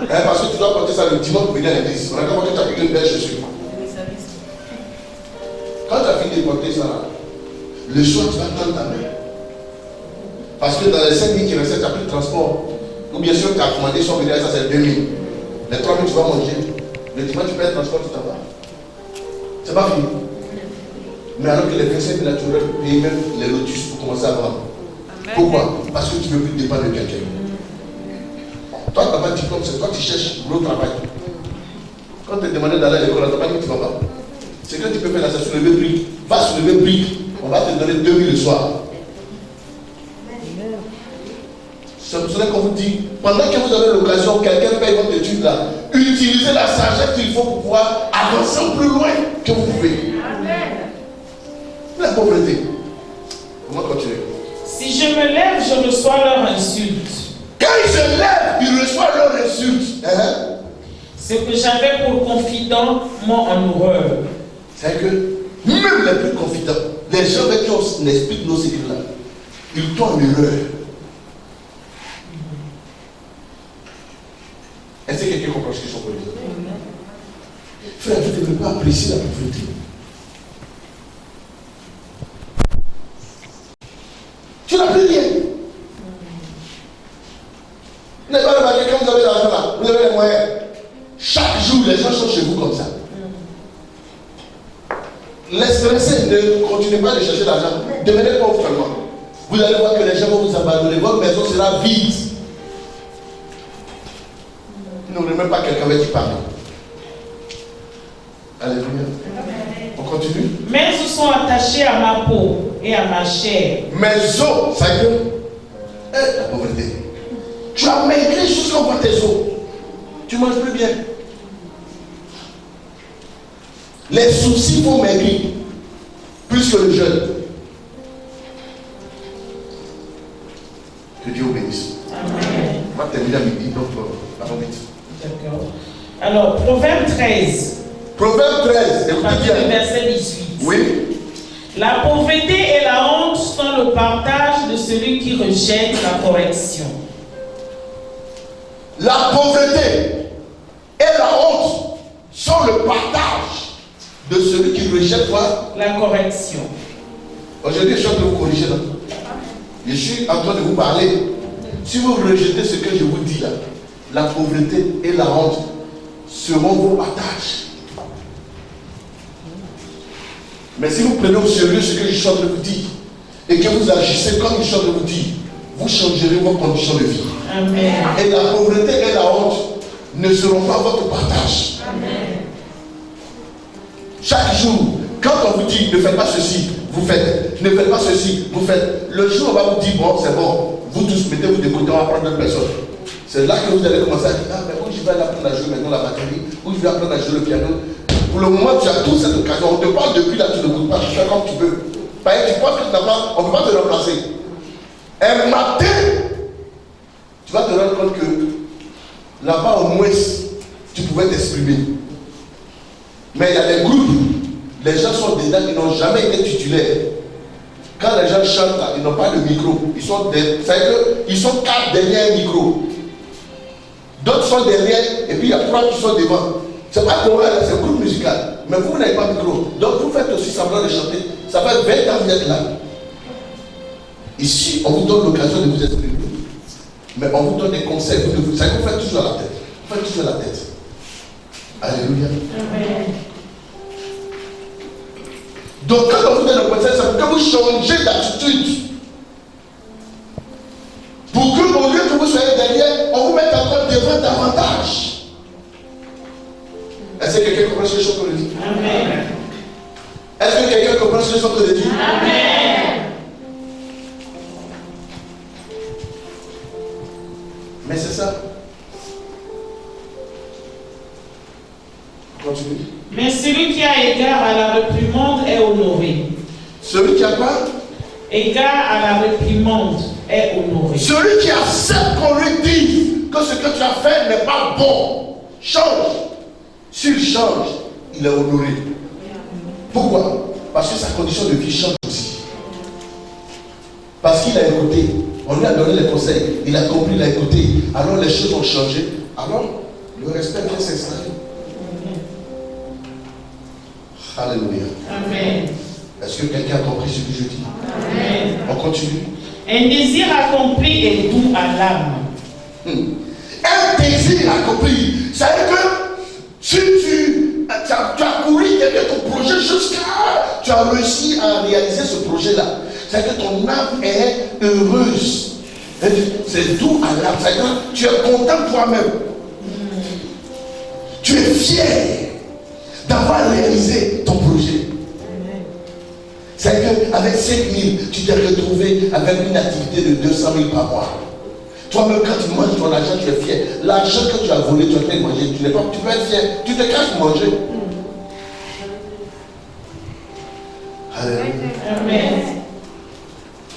Parce que tu dois porter ça le dimanche pour venir à l'église. On a compris que tu as pris une belle chaussure. Quand tu as fini de porter ça, le soir tu vas tendre ta main. Parce que dans les 5 000 qui restent, tu n'as plus de transport. Ou bien sûr, tu as commandé son venir, ça c'est 2 000. Les 3 000 tu vas manger. Le dimanche tu payes le transport, tu t'en vas. C'est pas fini. Mais alors que les 25 000 là, tu aurais payé même les lotus pour commencer à vendre. Pourquoi? Parce que tu ne veux plus dépendre de quelqu'un. Toi, tu n'as pas de diplôme, c'est toi qui cherches gros travail. Quand tu te demandais d'aller à l'école, tu n'as pas dit que tu ne vas pas. C'est que tu peux faire là, c'est soulever briques. Va soulever briques. On va te donner 2 000 le soir. C'est pour cela qu'on vous dit, pendant que vous avez l'occasion, quelqu'un paye votre étude là, utilisez la sagesse qu'il faut pour pouvoir avancer plus loin que vous pouvez. Amen. La pauvreté. Comment continuer? Si je me lève, je reçois leur insulte. Quand ils se lèvent, ils reçoivent leur insulte. Ce que j'avais pour confident m'ont en horreur. C'est que même les plus confidents, les gens avec qui on explique nos secrets là, ils tombent en erreur. Est-ce que quelqu'un comprend ce qu'ils sont pour dire? Frère, vous ne devez pas apprécier la pauvreté. Tu n'as plus rien. Vous n'avez pas remarqué quand vous avez l'argent là, vous avez les moyens. Chaque jour, les gens sont chez vous comme ça. L'espérance, ne continuez pas de chercher l'argent. Devenez pauvre seulement. Vous allez voir que les gens vont vous abandonner. Votre maison sera vide. Vous n'aurez même pas quelqu'un avec qui parler. Alléluia. On continue. Mes os sont attachés à ma peau et à ma chair. Mes os, ça veut dire la pauvreté. Tu as maigri jusqu'au bout de tes os. Tu manges plus bien. Les soucis vont maigrir plus que le jeûne. Que Dieu vous bénisse. Amen. On va terminer à midi, donc allons vite. D'accord. Alors, Proverbe 13. Proverbe 13, écoutez Partir du bien. verset 18. Oui. La pauvreté et la honte sont le partage de celui qui rejette la correction. La pauvreté et la honte sont le partage de celui qui rejette quoi? La correction. Aujourd'hui, je suis en train de vous corriger là. Je suis en train de vous parler. Si vous rejetez ce que je vous dis là, la pauvreté et la honte seront vos partages. Mais si vous prenez au sérieux ce que je suis en train de vous dire et que vous agissez comme je suis en train de vous dire, vous changerez vos conditions de vie. Amen. Et la pauvreté et la honte ne seront pas votre partage. Amen. Chaque jour, quand on vous dit ne faites pas ceci, vous faites. Ne faites pas ceci, vous faites. Le jour où on va vous dire bon, c'est bon, vous tous mettez-vous de côté, on va prendre d'autres personnes. C'est là que vous allez commencer à dire ah, mais où je vais apprendre à jouer maintenant la batterie, où je vais apprendre à jouer le piano. Pour le moment, tu as toute cette occasion. On te parle depuis là, tu ne goûtes pas, tu fais comme tu veux. Parce que tu penses que tu n'as pas, on ne peut pas te remplacer. Un matin, tu vas te rendre compte que là-bas, au moins, tu pouvais t'exprimer. Mais il y a des groupes, les gens sont dedans, ils n'ont jamais été titulaires. Quand les gens chantent là, ils n'ont pas de micro. Ils sont ils sont 4 derrière un micro. D'autres sont derrière, et puis il y a 3 qui sont devant. C'est pas pour c'est un groupe musical. Mais vous n'avez pas de micro. Donc vous faites aussi semblant de chanter. Ça fait 20 ans que vous êtes là. Ici, on vous donne l'occasion de vous exprimer. Mais on vous donne des conseils. Vous savez que vous faites toujours à la tête. Vous faites toujours à la tête. Alléluia. Amen. Donc quand on vous donne le conseil, c'est pour que vous changez d'attitude. Pour que au lieu que vous soyez derrière, on vous mette encore devant davantage. Est-ce que quelqu'un comprend ce que je suis en train de dire? Amen. Est-ce que quelqu'un comprend ce que je suis en train de dire? Amen. Mais c'est ça. Continue. Mais celui qui a égard à la réprimande est honoré. Celui qui a quoi? Égard à la réprimande est honoré. Celui qui accepte qu'on lui dise que ce que tu as fait n'est pas bon, change. S'il change, il est honoré. Pourquoi? Parce que sa condition de vie change aussi. Parce qu'il a écouté. On lui a donné les conseils. Il a compris, il a écouté. Alors les choses ont changé. Alors, Le respect vient s'installer. Alléluia. Amen. Est-ce que quelqu'un a compris ce que je dis? Amen. On continue. Un désir accompli est doux à l'âme. Un désir accompli. C'est-à-dire que si tu as couru derrière ton projet jusqu'à tu as réussi à réaliser ce projet-là, c'est-à-dire que ton âme est heureuse. C'est doux à l'âme. C'est-à-dire que tu es content de toi-même. Tu es fier d'avoir réalisé ton projet. C'est qu'avec 5 000, tu t'es retrouvé avec une activité de 200 000 par mois. Toi-même, quand tu manges ton argent, tu es fier. L'argent que tu as volé, tu as fait manger. Tu peux être fier. Tu te caches pour manger. Amen.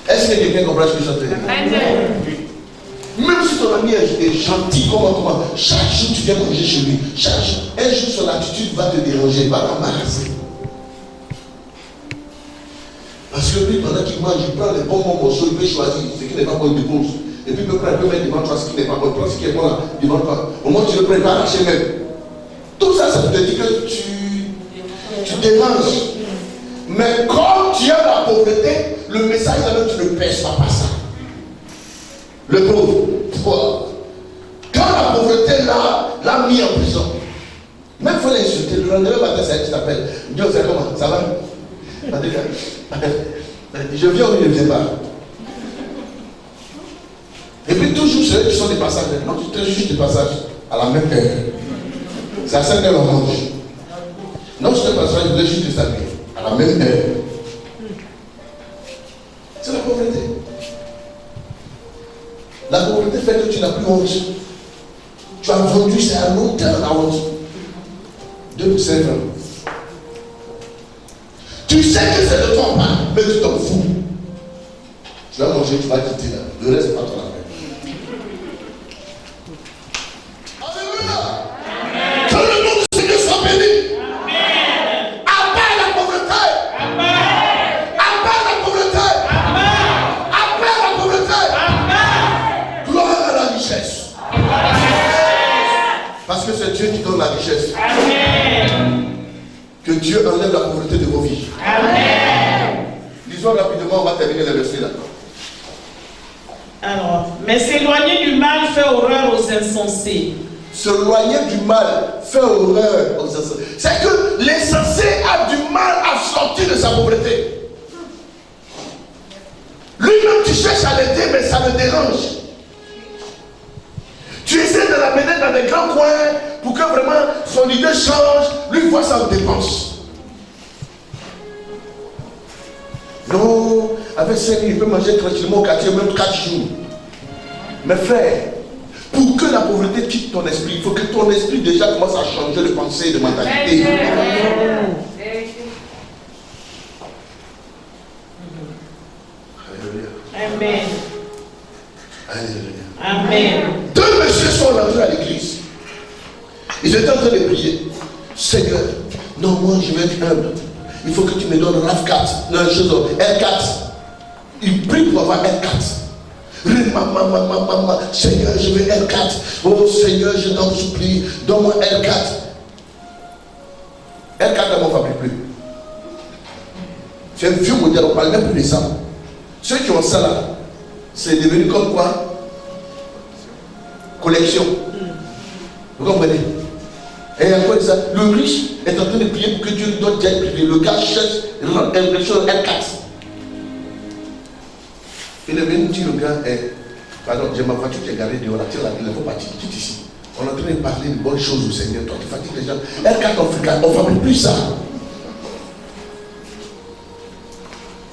Est-ce que quelqu'un comprend ce que je suis en train de dire? Même si ton ami est gentil, comment, chaque jour tu viens manger chez lui. Chaque jour, un jour son attitude va te déranger, va t'embarrasser. Parce que lui, pendant qu'il mange, il prend les bons morceaux, il peut choisir ce qui n'est pas bon, il dépose. Et puis il peut mettre devant toi ce qui n'est pas bon, il prend ce qui est bon là, devant toi. Au moins tu le prépares à chez même. Tout ça, ça te dit que tu déranges. Mais comme tu as la pauvreté, le message là, tu ne pèses pas par ça. Le pauvre. Quand la pauvreté l'a mis en prison, même il faut l'insulter. Le lendemain matin, c'est elle qui t'appelle. Dieu, c'est comment? Ça va? Je viens ou je ne viens pas? Et puis toujours, c'est eux qui sont des passages. Non, tu es juste des passages à la même heure. C'est à 5 heures on mange. Non, je te passe, je voulais juste te saluer. À la même heure. C'est la pauvreté. La pauvreté fait que tu n'as plus honte. Tu as vendu ça à longtemps la honte. 2 5 ans. Tu sais que c'est de ton pain, mais tu t'en fous. Tu vas manger, tu vas quitter là. Le reste, c'est pas ton affaire. Alléluia. Que le nom du Seigneur soit béni. Amen. Après la pauvreté. Amen. Après la pauvreté. Amen. Après la pauvreté. Amen. Gloire à la richesse. Amen. Parce que c'est Dieu qui donne la richesse. Amen. Que Dieu enlève la pauvreté de vos vies. Amen. Lisons rapidement, on va terminer le verset là. Alors, mais s'éloigner du mal fait horreur aux insensés. S'éloigner du mal fait horreur aux insensés. C'est que l'insensé a du mal à sortir de sa pauvreté. Lui-même, tu cherches à l'aider, mais ça le dérange. Tu essaies de l'amener dans des grands coins pour que vraiment son idée change. Lui voit ça en dépense. Non, avec 5 000, il peut manger tranquillement au quartier, même 4 jours. Mais frère, pour que la pauvreté quitte ton esprit, il faut que ton esprit déjà commence à changer de pensée, de mentalité. Alléluia. Amen. Alléluia. Amen. 2 messieurs sont rentrés à l'église. Ils étaient en train de prier. Seigneur, non, moi je vais être humble. Il faut que tu me donnes RAV4. Non, R4. Ils prient pour avoir R4. Seigneur, je veux R4. Oh Seigneur, je t'en supplie, donne-moi R4. R4 ne m'en fabrique plus. C'est un vieux modèle, on ne parle même plus de ça. Ceux qui ont ça là, c'est devenu comme quoi? Collection. Vous comprenez? Et encore ça, le riche est en train de prier pour que Dieu lui donne jet privé. Le gars cherche R4. Il est venu dire au gars, pardon, j'ai ma voiture qui est garée dehors, tire la ville, il faut partir, quitte ici. On est en train de parler de bonnes choses au Seigneur. Toi, tu fatigues les gens. R4 on ne fabrique plus ça.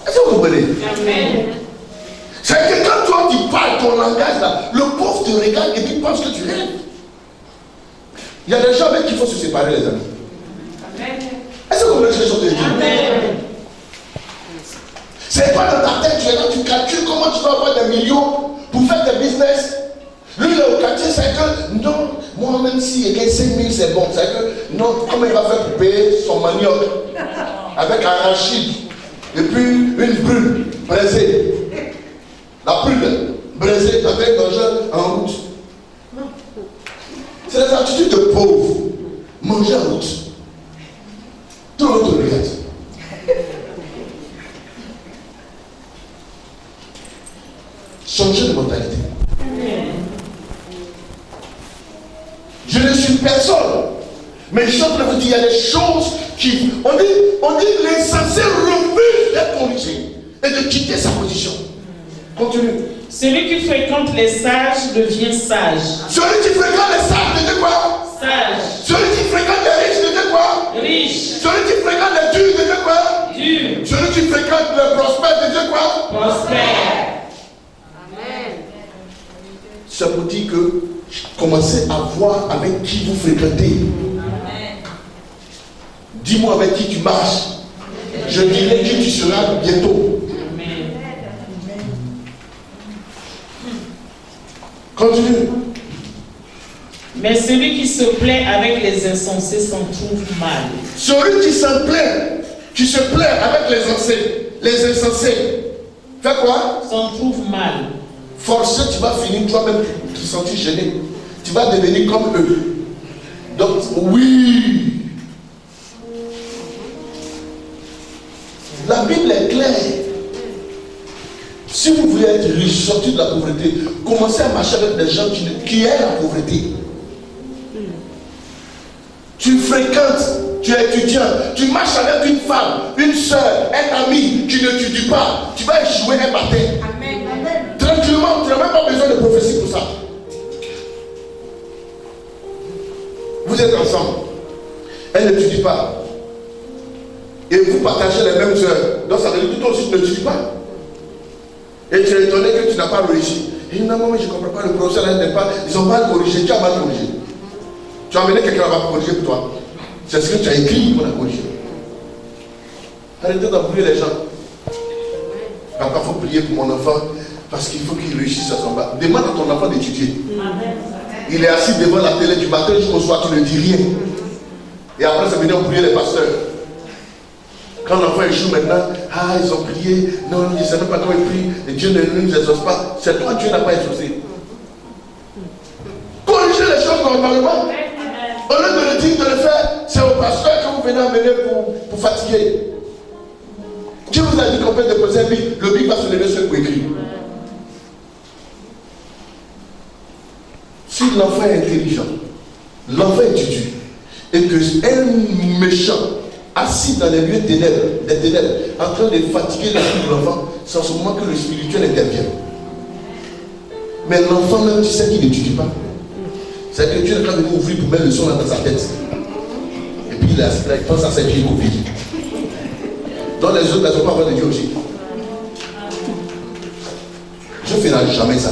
Est-ce que vous comprenez? Amen. C'est que quand toi tu parles ton langage là, le pauvre te regarde et puis pense que tu rêves. Il y a des gens avec qui il faut se séparer, les amis. Amen. Est-ce que vous comprenez ce que je suis en train de dire? Amen. C'est pas dans ta tête, tu es là, tu calcules comment tu vas avoir des millions pour faire tes business. Lui, il est au quartier, c'est que non, moi même s'il gagne 5 000, c'est bon. C'est que non, comment il va faire pour payer son manioc avec un arachide et puis une brûle braisée. La brûle braisée avec un jeune en route. C'est les attitudes de pauvres. Manger en route. Tout le monde te regarde. Changer de mentalité. Je ne suis personne. Mais je suis en train de vous dire, il y a des choses qui. On dit l'insensé refuse d'être corrigé et de quitter sa position. Continue. Celui qui fréquente les sages devient sage. Celui qui fréquente les sages devient quoi? Sage. Celui qui fréquente les riches devient quoi? Riche. Celui qui fréquente les durs devient quoi? Dur. Celui qui fréquente les prospères devient quoi? Prospère. Ça vous dit que commencez à voir avec qui vous fréquentez. Dis-moi avec qui tu marches. Je dirai qui tu seras bientôt. Amen. Continue. Mais celui qui se plaît avec les insensés s'en trouve mal. Celui qui s'en plaît, qui se plaît avec les insensés, fais quoi? S'en trouve mal. Forcé, tu vas finir toi-même te sentir gêné. Tu vas devenir comme eux. Donc, oui. La Bible est claire. Si vous voulez être riche, sortir de la pauvreté, commencez à marcher avec des gens qui aiment la pauvreté. Tu fréquentes, tu es étudiant, tu marches avec une femme, une soeur, un ami, tu n'étudies pas, tu vas échouer un matin. Tranquillement, tu n'as même pas besoin de prophétie pour ça. Vous êtes ensemble. Elle n'étudie pas. Et vous partagez les mêmes heures. Donc ça veut dire que toi aussi tu n'étudies pas. Et tu es étonné que tu n'as pas réussi. Et non, maman, je ne comprends pas, le professeur n'est pas. Ils ont mal corrigé, tu as mal corrigé. Tu as amené quelqu'un à corriger pour toi. C'est ce que tu as écrit pour la corriger. Arrêtez d'embrouiller les gens. Papa, il faut prier pour mon enfant parce qu'il faut qu'il réussisse à son bac. Demande à ton enfant d'étudier. Il est assis devant la télé du matin jusqu'au soir, tu ne dis rien. Et après, ça venait embrouiller les pasteurs. Quand l'enfant échoue maintenant, ils ont prié, non, je ne sais même pas comment ils prient, et Dieu ne nous exauce pas. C'est toi, Dieu n'a pas exaucé. Corrigez les choses normalement. Au lieu de le dire, de le faire, c'est au pasteur que vous venez amener pour fatiguer. Dieu vous a dit qu'on peut déposer un bic, le bic va se lever sur pour écrire. Si l'enfant est intelligent, l'enfant étudie, et que un méchant assis dans les lieux des ténèbres, en train de fatiguer l'esprit de l'enfant, c'est en ce moment que le spirituel intervient. Mais l'enfant même, tu sais qu'il n'étudie pas. C'est que Dieu est en train de ouvrir pour mettre le son dans sa tête. Et puis il pense à ses pieds copies. Donc les autres ne sont pas avoir de Dieu aussi. Je ne ferai jamais ça.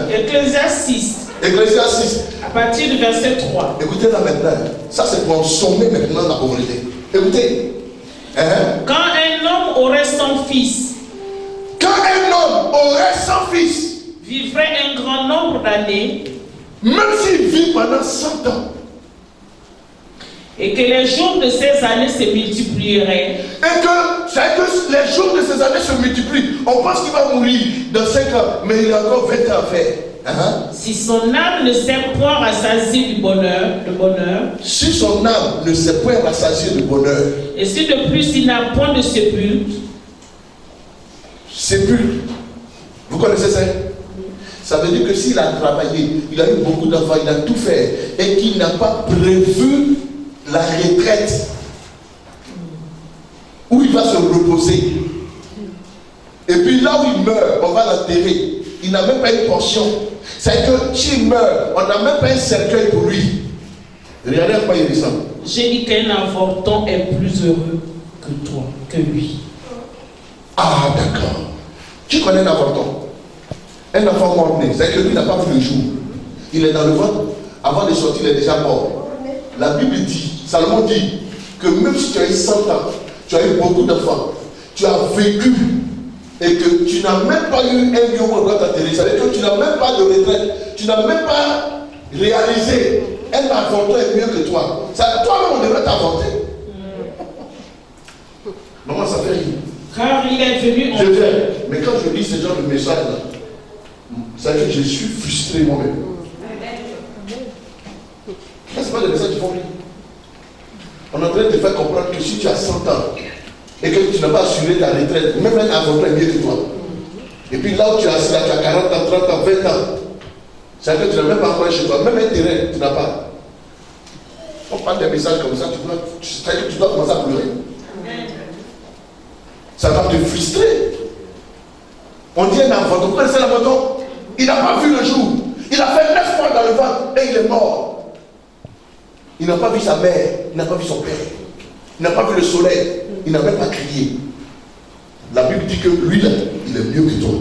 Ecclésiaste 6. Ecclésiaste 6. À partir du verset 3. Écoutez là maintenant. Ça c'est pour sommer maintenant la pauvreté. Écoutez. Quand un homme aurait 100 fils. Quand un homme aurait 100 fils. Vivrait un grand nombre d'années. Même s'il vit pendant 100 ans. Et que les jours de ces années se multiplieraient. Et que les jours de ces années se multiplient. On pense qu'il va mourir dans 5 ans, mais il a encore 20 ans à faire. Si son âme ne sait point rassasier du bonheur, si son âme ne sait point rassasier de bonheur, et si de plus il n'a point de sépulcre, vous connaissez ça? Ça veut dire que s'il a travaillé, il a eu beaucoup d'enfants, il a tout fait, et qu'il n'a pas prévu la retraite où il va se reposer, et puis là où il meurt, on va l'enterrer. Il n'a même pas une portion. C'est que s'il meurt, on n'a même pas un cercueil pour lui. Regardez à quoi il ressemble. J'ai dit qu'un avorton est plus heureux que toi, que lui. Ah d'accord. Qui connaît un avorton? Un enfant mort-né, c'est que lui n'a pas vu le jour. Il est dans le ventre, avant de sortir, il est déjà mort. La Bible dit, Salomon dit, que même si tu as eu 100 ans, tu as eu beaucoup d'enfants, tu as vécu, et que tu n'as même pas eu un lieu où on doit t'atterrir. C'est-à-dire que tu n'as même pas de retraite, tu n'as même pas réalisé. Un avorton est mieux que toi. Toi-même, on devrait t'avorter. Maman, ça fait rire. Car il est venu en Je viens. Mais quand je lis ce genre de message, C'est que je suis frustré moi-même. Ce n'est pas des messages qui font rire. On est en train de te faire comprendre que si tu as 100 ans et que tu n'as pas assuré ta retraite, même un avocat est mieux que toi. Et puis là où tu es assis, là, tu as 40 ans, 30 ans, 20 ans. C'est que tu n'as même pas encore chez toi. Même un terrain, tu n'as pas. On parle des messages comme ça, tu dois commencer à pleurer. Ça va te frustrer. On dit un enfant, vous connaissez l'enfant? Il n'a pas vu le jour. Il a fait 9 mois dans le ventre et il est mort. Il n'a pas vu sa mère, il n'a pas vu son père. Il n'a pas vu le soleil, il n'a même pas crié. La Bible dit que lui là, il est mieux que toi.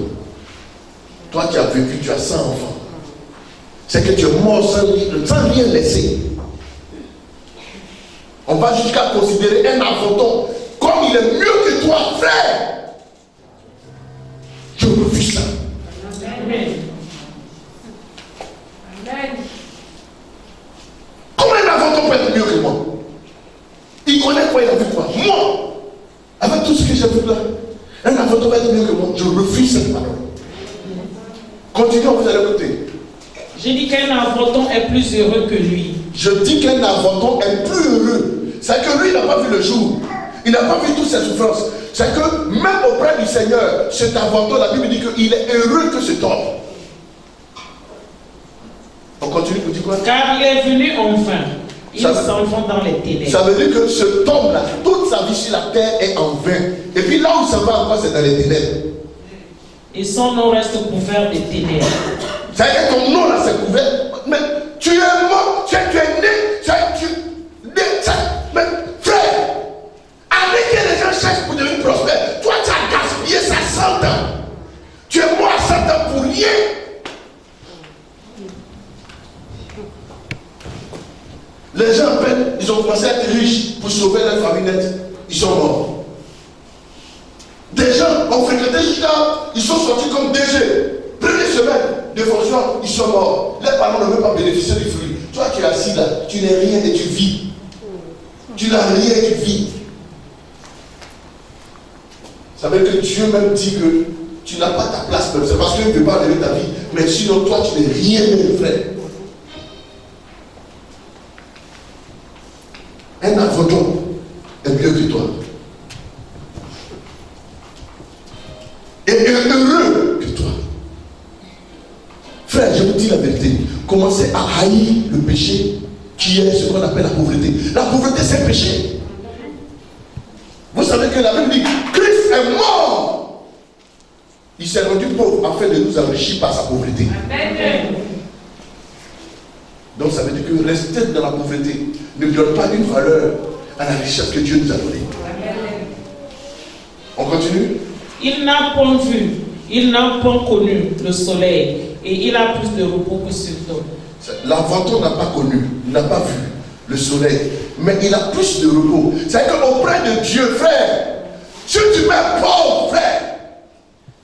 Toi qui as vécu, tu as 100 enfants. C'est que tu es mort sans rien laisser. On va jusqu'à considérer un enfanton comme il est mieux que toi, frère. Je refuse ça. Amen. Amen. Comment un enfanton peut être mieux que moi? Il connaît quoi, il a vu quoi? Moi, avec tout ce que j'ai vu là, un enfanton peut être mieux que moi. Je refuse cette parole. Continuons, vous allez écouter. Je dis qu'un enfanton est plus heureux que lui. Je dis qu'un enfanton est plus heureux. C'est que lui, il n'a pas vu le jour. Il n'a pas vu toutes ses souffrances. C'est que même auprès du Seigneur, cet enfanton, la Bible dit qu'il est heureux que cet homme. On continue pour dire quoi? Car il est venu en vain. Il s'enfonce dans les ténèbres. Ça veut dire que cet homme-là, toute sa vie sur la terre est en vain. Et puis là où ça va encore, c'est dans les ténèbres. Et son nom reste couvert de ténèbres. C'est-à-dire que ton nom là, c'est couvert. Mais tu es mort, tu es né, mais frère, avec que les gens cherchent pour devenir prospère, toi tu as gaspillé ça 100 ans. Tu es mort à 100 ans pour rien. Les gens, à peine, ils ont commencé à être riches pour sauver leur famille nette. Ils sont morts. Des gens ont fréquenté jusqu'à, ils sont sortis comme DG. Première semaine de fonction, ils sont morts. Les parents ne veulent pas bénéficier du fruit. Toi qui es assis là, tu n'es rien et tu vis. Tu n'as rien et tu vis. Ça veut dire que Dieu même dit que tu n'as pas ta place même. C'est parce qu'il ne veut pas donner ta vie. Mais sinon, toi, tu n'es rien, mon frère. Un avocat est mieux que toi. Et heureux que toi. Frère, je vous dis la vérité. Commencez à haïr le péché qui est ce qu'on appelle la pauvreté. La pauvreté, c'est un péché. Vous savez que la Bible dit Christ est mort. Il s'est rendu pauvre afin de nous enrichir par sa pauvreté. Amen. Donc ça veut dire que rester dans la pauvreté ne donne pas une valeur à la richesse que Dieu nous a donnée. On continue. Il n'a point vu, il n'a point connu le soleil, et il a plus de repos que sur toi. L'enfanton n'a pas connu, n'a pas vu le soleil, mais il a plus de repos. C'est qu'auprès de Dieu, frère, si tu mets pauvre, frère,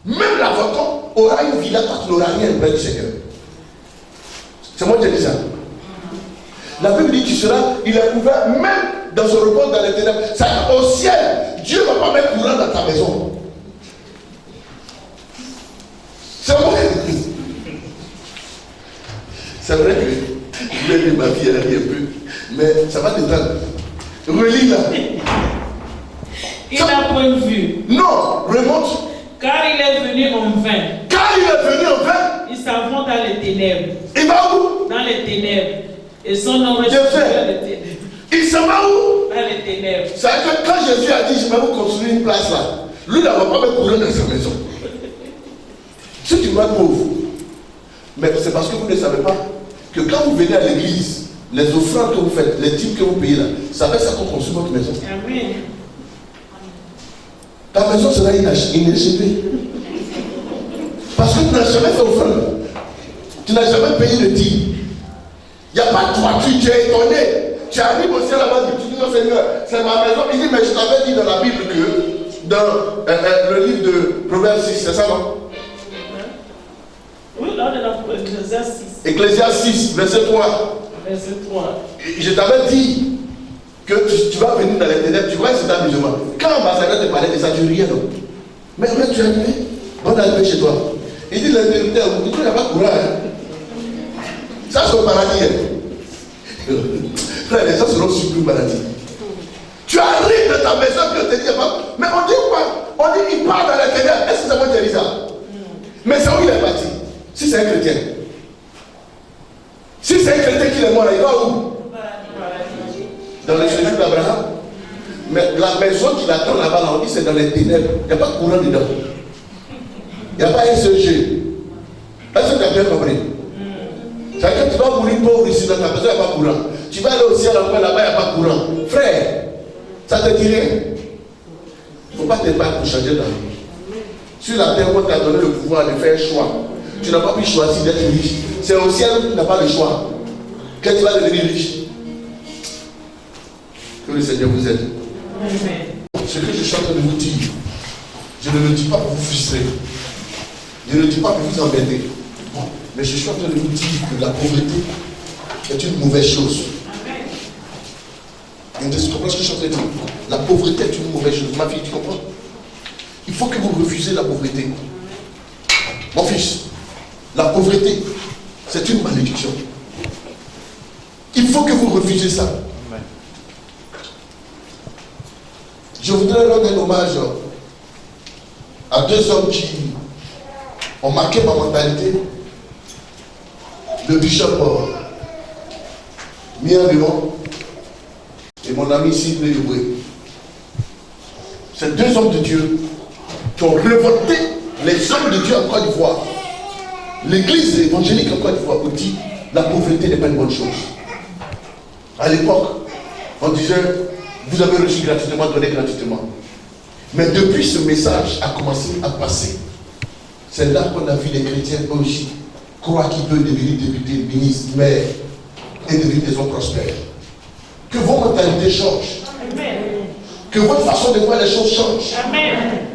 même l'enfanton aura une villa, toi tu n'auras rien auprès du Seigneur. C'est moi qui ai dit ça. La Bible dit qu'il sera, il est couvert même dans son repos dans les ténèbres. C'est qu'au ciel, Dieu ne va pas mettre courant dans ta maison. C'est moi. C'est vrai que je vais dire ma vie, elle a ri un peu, mais ça va détendre. Relis là. Il n'a point vu. Non, remonte. Car il est venu en vain. Car il est venu en vain. Il s'en va dans les ténèbres. Il va où? Dans les ténèbres. Et son nom reste couvert de ténèbres. Il s'en va où? Dans les ténèbres. C'est que quand Jésus a dit, je vais vous construire une place là, lui, il ne va pas mettre courant dans sa maison. Si tu vas pauvre, mais c'est parce que vous ne savez pas que quand vous venez à l'église, les offrandes que vous faites, les types que vous payez là, ça va ça qu'on construit votre maison. Amen. Ta maison sera inachevée. Parce que tu n'as jamais fait offrande. Tu n'as jamais payé le type. Il n'y a pas de toiture, tu es étonné. Tu arrives au ciel là-bas, tu dis non Seigneur, c'est ma maison. Il dit, mais je t'avais dit dans la Bible que dans le livre de Proverbes 6, c'est ça non? Oui, là on est dans Ecclésiaste 6. Ecclésiaste 6, verset 3. Verset 3. Je t'avais dit que tu vas venir dans les ténèbres, tu vois cet amusement. Quand l'ambassadeur te parlait de ça, tu riais non? Mais tu es arrivé, on est arrivé chez toi. Il dit l'intégrité, il n'y a pas de courage. Ça, c'est au paradis. Frère, les gens seront surpris au paradis. Tu arrives de ta maison et on te dit, mais on dit quoi? On dit, il part dans l'intérieur. Est-ce que c'est moi qui ai dit ça? Mais c'est où il est parti? Si c'est un chrétien. Si c'est un chrétien qui est mort, il va où? Dans le séjour d'Abraham. Mais la maison qui l'attend là-bas, on dit c'est dans les ténèbres. Il n'y a pas de courant dedans. Il n'y a pas un seul jeu. Est-ce que tu as bien compris? C'est-à-dire que tu vas mourir pauvre ici dans ta maison, il n'y a pas de courant. Tu vas aller au ciel encore là-bas, il n'y a pas de courant. Frère, ça te dit rien. Il ne faut pas te battre pour changer ta vie. Sur la terre, on t'a donné le pouvoir de faire un choix. Tu n'as pas pu choisir d'être riche. C'est au ciel où tu n'as pas le choix. Que tu vas devenir riche. Que le Seigneur vous aide. Ce que je suis en train de vous dire, je ne le dis pas pour vous frustrer. Je ne le dis pas pour vous embêter. Mais je suis en train de vous dire que la pauvreté est une mauvaise chose. Tu comprends ce que je suis en train de dire? La pauvreté est une mauvaise chose. Ma fille, tu comprends? Il faut que vous refusiez la pauvreté. Mon fils, la pauvreté, c'est une malédiction. Il faut que vous refusiez ça. Je voudrais rendre un hommage à deux hommes qui ont marqué ma mentalité. Le bishop Mia Léon et mon ami Sidney Leboué. Ces deux hommes de Dieu qui ont révolté les hommes de Dieu en Côte d'Ivoire. L'église évangélique en Côte d'Ivoire vous dit la pauvreté n'est pas une bonne chose. À l'époque, on disait vous avez reçu gratuitement, donnez gratuitement. Mais depuis ce message a commencé à passer, c'est là qu'on a vu les chrétiens aussi croire qu'ils peuvent devenir députés, ministres, maires et devenir des hommes prospères. Que vos mentalités changent. Amen. Que votre façon de voir les choses change. Amen.